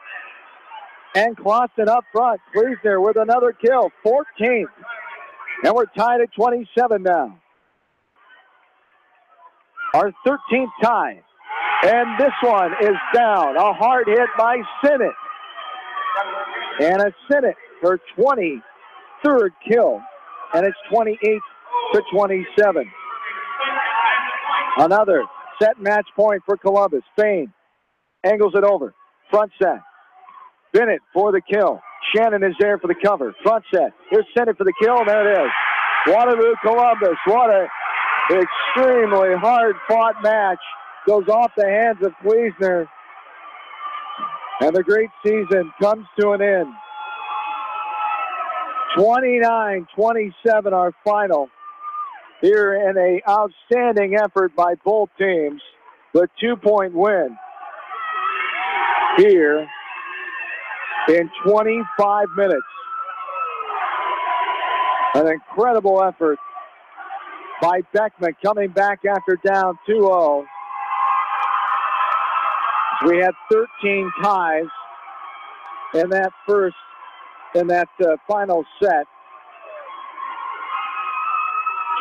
[SPEAKER 1] and Clausen up front. Kleesner with another kill. 14th. And we're tied at 27 now. Our 13th tie. And this one is down. A hard hit by Sennett. Anna Sennett, her 23rd kill. And it's 28-27. Another set match point for Columbus. Fain angles it over. Front set. Bennett for the kill. Shannon is there for the cover. Front set. Here's Sennett for the kill. There it is. Waterloo Columbus. What a extremely hard-fought match. Goes off the hands of Kleesner. And the great season comes to an end. 29-27 our final. Here in an outstanding effort by both teams. The 2-point win here in 25 minutes. An incredible effort by Beckman coming back after down 2-0. We had 13 ties in that final set.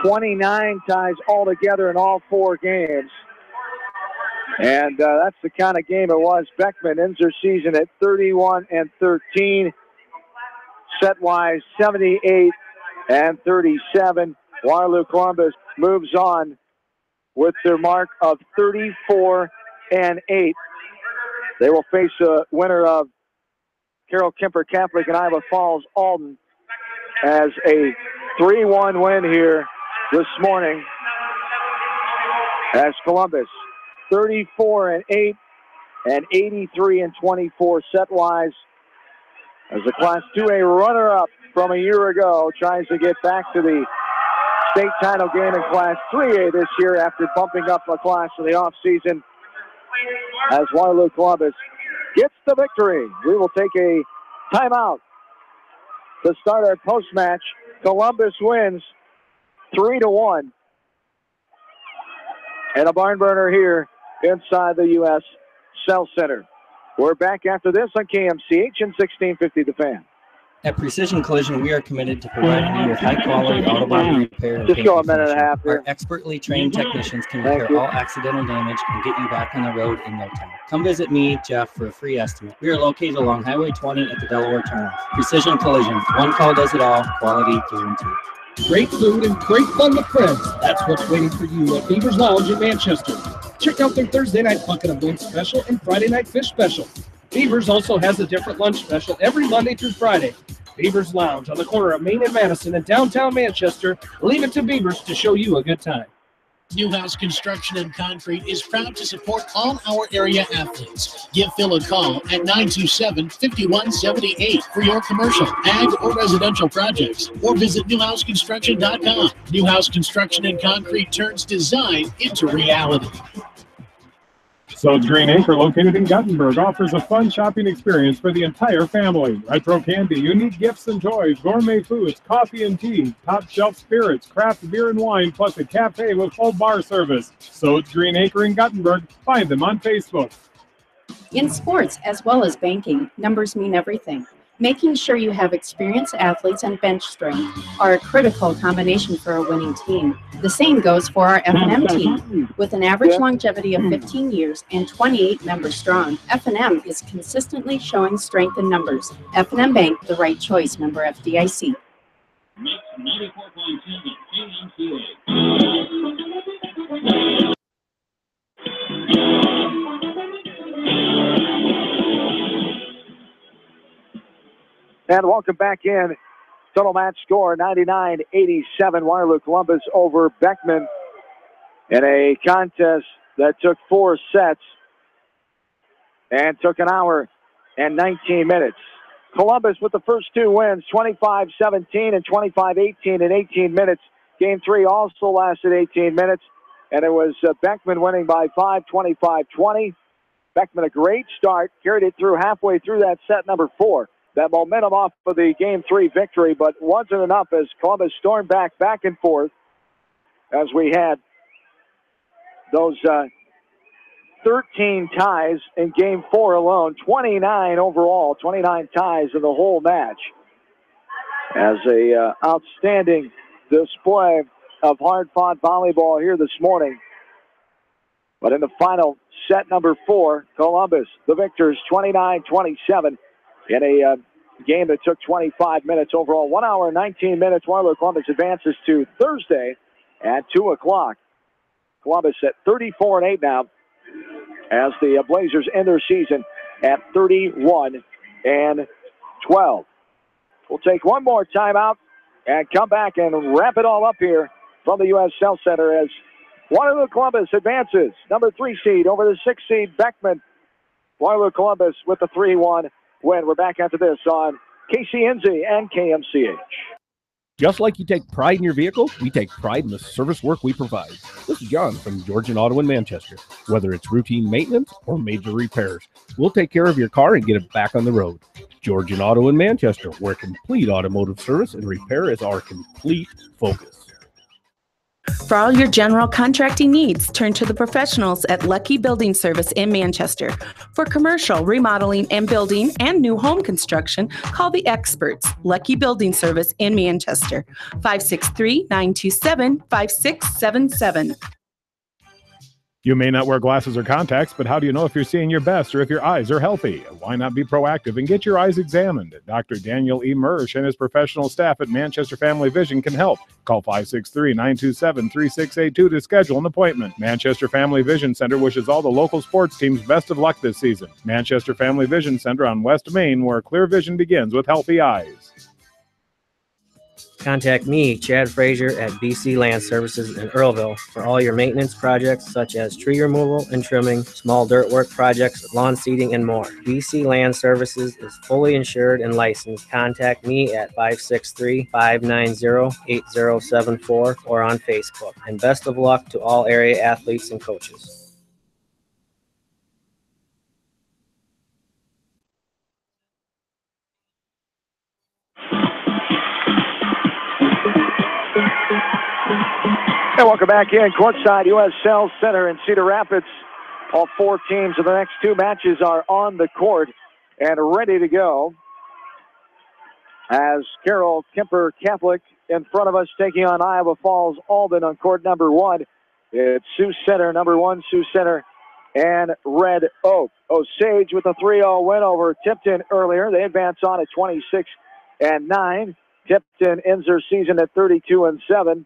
[SPEAKER 1] 29 ties altogether in all 4 games. And that's the kind of game it was. Beckman ends her season at 31-13. Set-wise, 78-37. Waterloo Columbus moves on with their mark of 34-8. They will face a winner of Carroll Kemper Catholic and Iowa Falls Alden as a 3-1 win here this morning. As Columbus 34-8 and 83-24 set-wise. As the Class 2A runner-up from a year ago tries to get back to the state title game in Class 3A this year after bumping up a class in the offseason. As Waterloo Columbus gets the victory. We will take a timeout to start our post-match. Columbus wins 3-1. And a barn burner here inside the U.S. Cell Center. We're back after this on KMCH and 1650 The Fan.
[SPEAKER 7] At Precision Collision, we are committed to providing you with high-quality auto body repair and
[SPEAKER 1] Just
[SPEAKER 7] paint
[SPEAKER 1] go a minute and a half
[SPEAKER 7] Our
[SPEAKER 1] here.
[SPEAKER 7] expertly trained technicians can
[SPEAKER 1] Thank
[SPEAKER 7] repair
[SPEAKER 1] you.
[SPEAKER 7] all accidental damage and get you back on the road in no time. Come visit me, Jeff, for a free estimate. We are located along Highway 20 at the Delaware turnoff. Precision Collision. One call does it all. Quality guaranteed.
[SPEAKER 9] Great food and great fun with friends. That's what's waiting for you at Beaver's Lounge in Manchester. Check out their Thursday night bucket of wings special and Friday night fish special. Beaver's also has a different lunch special every Monday through Friday. Beaver's Lounge on the corner of Main and Madison in downtown Manchester. Leave it to Beaver's to show you a good time.
[SPEAKER 4] Newhouse Construction and Concrete is proud to support all our area athletes. Give Phil a call at 927-5178 for your commercial, ag, or residential projects. Or visit newhouseconstruction.com. Newhouse Construction and Concrete turns design into reality.
[SPEAKER 3] Sode's Green Acre, located in Guttenberg, offers a fun shopping experience for the entire family. Retro candy, unique gifts and toys, gourmet foods, coffee and tea, top shelf spirits, craft beer and wine, plus a cafe with full bar service. Sode's Green Acre in Guttenberg. Find them on Facebook.
[SPEAKER 23] In sports as well as banking, numbers mean everything.
[SPEAKER 11] Making sure you have experienced athletes and bench strength are a critical combination for a winning team. The same goes for our F&M team. With an average longevity of 15 years and 28 members strong, F&M is consistently showing strength in numbers. F&M Bank, the right choice, member FDIC.
[SPEAKER 1] And welcome back in. Total match score 99-87. Waterloo Columbus over Beckman in a contest that took 4 sets and took an hour and 19 minutes. Columbus with the first 2 wins, 25-17 and 25-18 in 18 minutes. Game 3 also lasted 18 minutes, and it was Beckman winning by 5, 25-20. Beckman, a great start, carried it through halfway through that set number 4. That momentum off of the Game 3 victory, but wasn't enough as Columbus stormed back and forth as we had those 13 ties in Game 4 alone, 29 overall, 29 ties in the whole match. As a outstanding display of hard-fought volleyball here this morning. But in the final set number 4, Columbus, the victors, 29-27 in a game that took 25 minutes overall. 1 hour and 19 minutes. Waterloo Columbus advances to Thursday at 2 o'clock. Columbus at 34-8 now as the Blazers end their season at 31-12. We'll take one more timeout and come back and wrap it all up here from the U.S. South Center as Waterloo Columbus advances. Number 3 seed over the 6 seed Beckman. Waterloo Columbus with the 3-1 win. We're back after this on KCNZ and KMCH.
[SPEAKER 12] Just like you take pride in your vehicle, we take pride in the service work we provide. This is John from Georgian Auto in Manchester. Whether it's routine maintenance or major repairs, we'll take care of your car and get it back on the road. Georgian Auto in Manchester, where complete automotive service and repair is our complete focus.
[SPEAKER 19] For all your general contracting needs, turn to the professionals at Lucky Building Service in Manchester. For commercial, remodeling, and building and new home construction, call the experts, Lucky Building Service in Manchester, 563-927-5677.
[SPEAKER 3] You may not wear glasses or contacts, but how do you know if you're seeing your best or if your eyes are healthy? Why not be proactive and get your eyes examined? Dr. Daniel E. Mersch and his professional staff at Manchester Family Vision can help. Call 563-927-3682 to schedule an appointment. Manchester Family Vision Center wishes all the local sports teams best of luck this season. Manchester Family Vision Center on West Main, where clear vision begins with healthy eyes.
[SPEAKER 23] Contact me, Chad Frazier, at BC Land Services in Earlville for all your maintenance projects such as tree removal and trimming, small dirt work projects, lawn seeding, and more. BC Land Services is fully insured and licensed. Contact me at 563-590-8074 or on Facebook. And best of luck to all area athletes and coaches.
[SPEAKER 1] And welcome back in courtside U.S. South Center in Cedar Rapids. All 4 teams of the next 2 matches are on the court and ready to go. As Carroll Kemper Catholic in front of us taking on Iowa Falls Alden on court number 1. It's Sioux Center, number 1, Sioux Center, and Red Oak. Osage with a 3-0 win over Tipton earlier. They advance on at 26-9. Tipton ends their season at 32-7.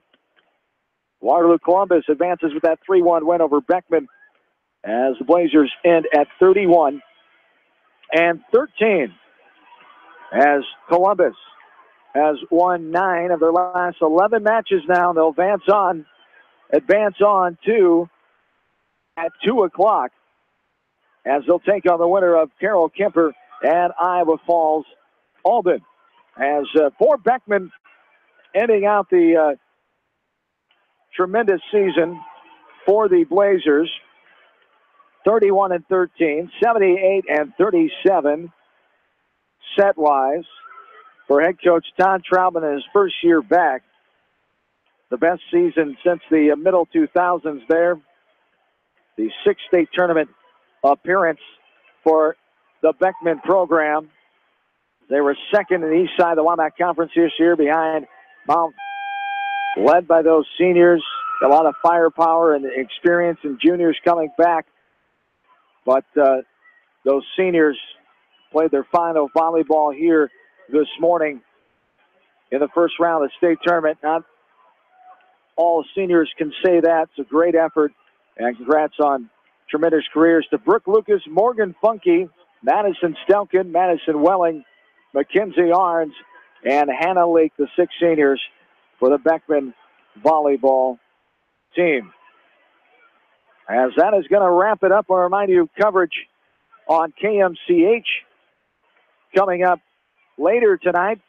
[SPEAKER 1] Waterloo Columbus advances with that 3-1 win over Beckman as the Blazers end at 31-13. As Columbus has won 9 of their last 11 matches now. They'll advance on to at 2 o'clock as they'll take on the winner of Carroll Kemper and Iowa Falls Alden. As for Beckman ending out the tremendous season for the Blazers, 31-13, 78-37 set-wise for head coach Todd Troutman in his first year back. The best season since the middle 2000s there. The 6th state tournament appearance for the Beckman program. They were second in the east side of the WAMAC Conference this year behind Mount, led by those seniors. A lot of firepower and experience and juniors coming back. But those seniors played their final volleyball here this morning in the first round of the state tournament. Not all seniors can say that. It's a great effort, and congrats on tremendous careers to Brooke Lucas, Morgan Funky, Madison Stelkin, Madison Welling, Mackenzie Arns, and Hannah Lake, the 6 seniors for the Beckman volleyball team. As that is going to wrap it up, I'll remind you coverage on KMCH coming up later tonight.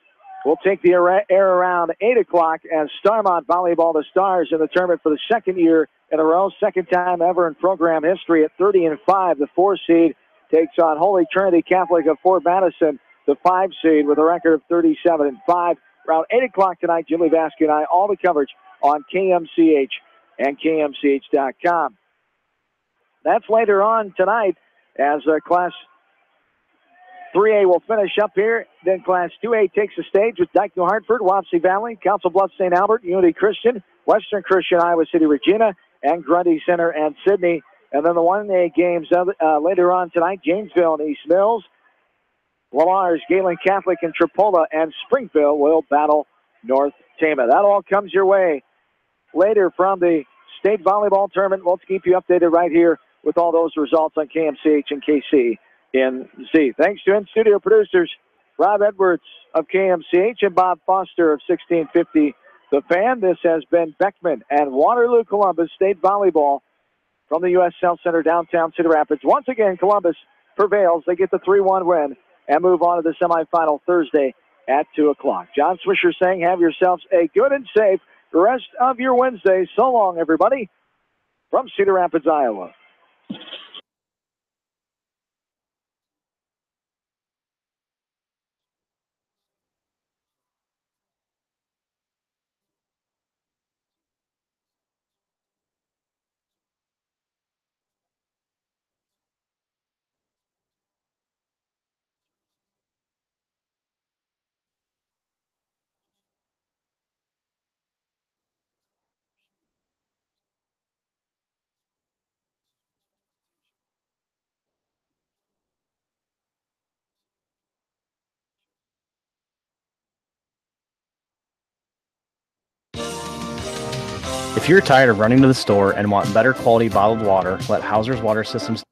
[SPEAKER 1] We'll take the air around 8 o'clock as Starmont Volleyball, the Stars, in the tournament for the second year in a row, second time ever in program history at 30-5. The 4 seed takes on Holy Trinity Catholic of Fort Madison, the 5 seed, with a record of 37-5. Around 8 o'clock tonight, Jimmy Vasky and I, all the coverage on KMCH and KMCH.com. That's later on tonight as Class 3A will finish up here. Then Class 2A takes the stage with Dyke New Hartford, Wapsie Valley, Council Bluffs St. Albert, Unity Christian, Western Christian, Iowa City, Regina, and Grundy Center and Sydney. And then the 1A games later on tonight, Janesville and East Mills, Lamar's, Galen Catholic, and Tripola, and Springfield will battle North Tama. That all comes your way later from the state volleyball tournament. We'll keep you updated right here with all those results on KMCH and KCNC. Thanks to in-studio producers Rob Edwards of KMCH and Bob Foster of 1650 The Fan. This has been Beckman and Waterloo Columbus State Volleyball from the U.S. South Center, downtown Cedar Rapids. Once again, Columbus prevails. They get the 3-1 win and move on to the semifinal Thursday at 2 o'clock. John Swisher saying have yourselves a good and safe rest of your Wednesday. So long, everybody, from Cedar Rapids, Iowa.
[SPEAKER 8] If you're tired of running to the store and want better quality bottled water, let Hauser's Water Systems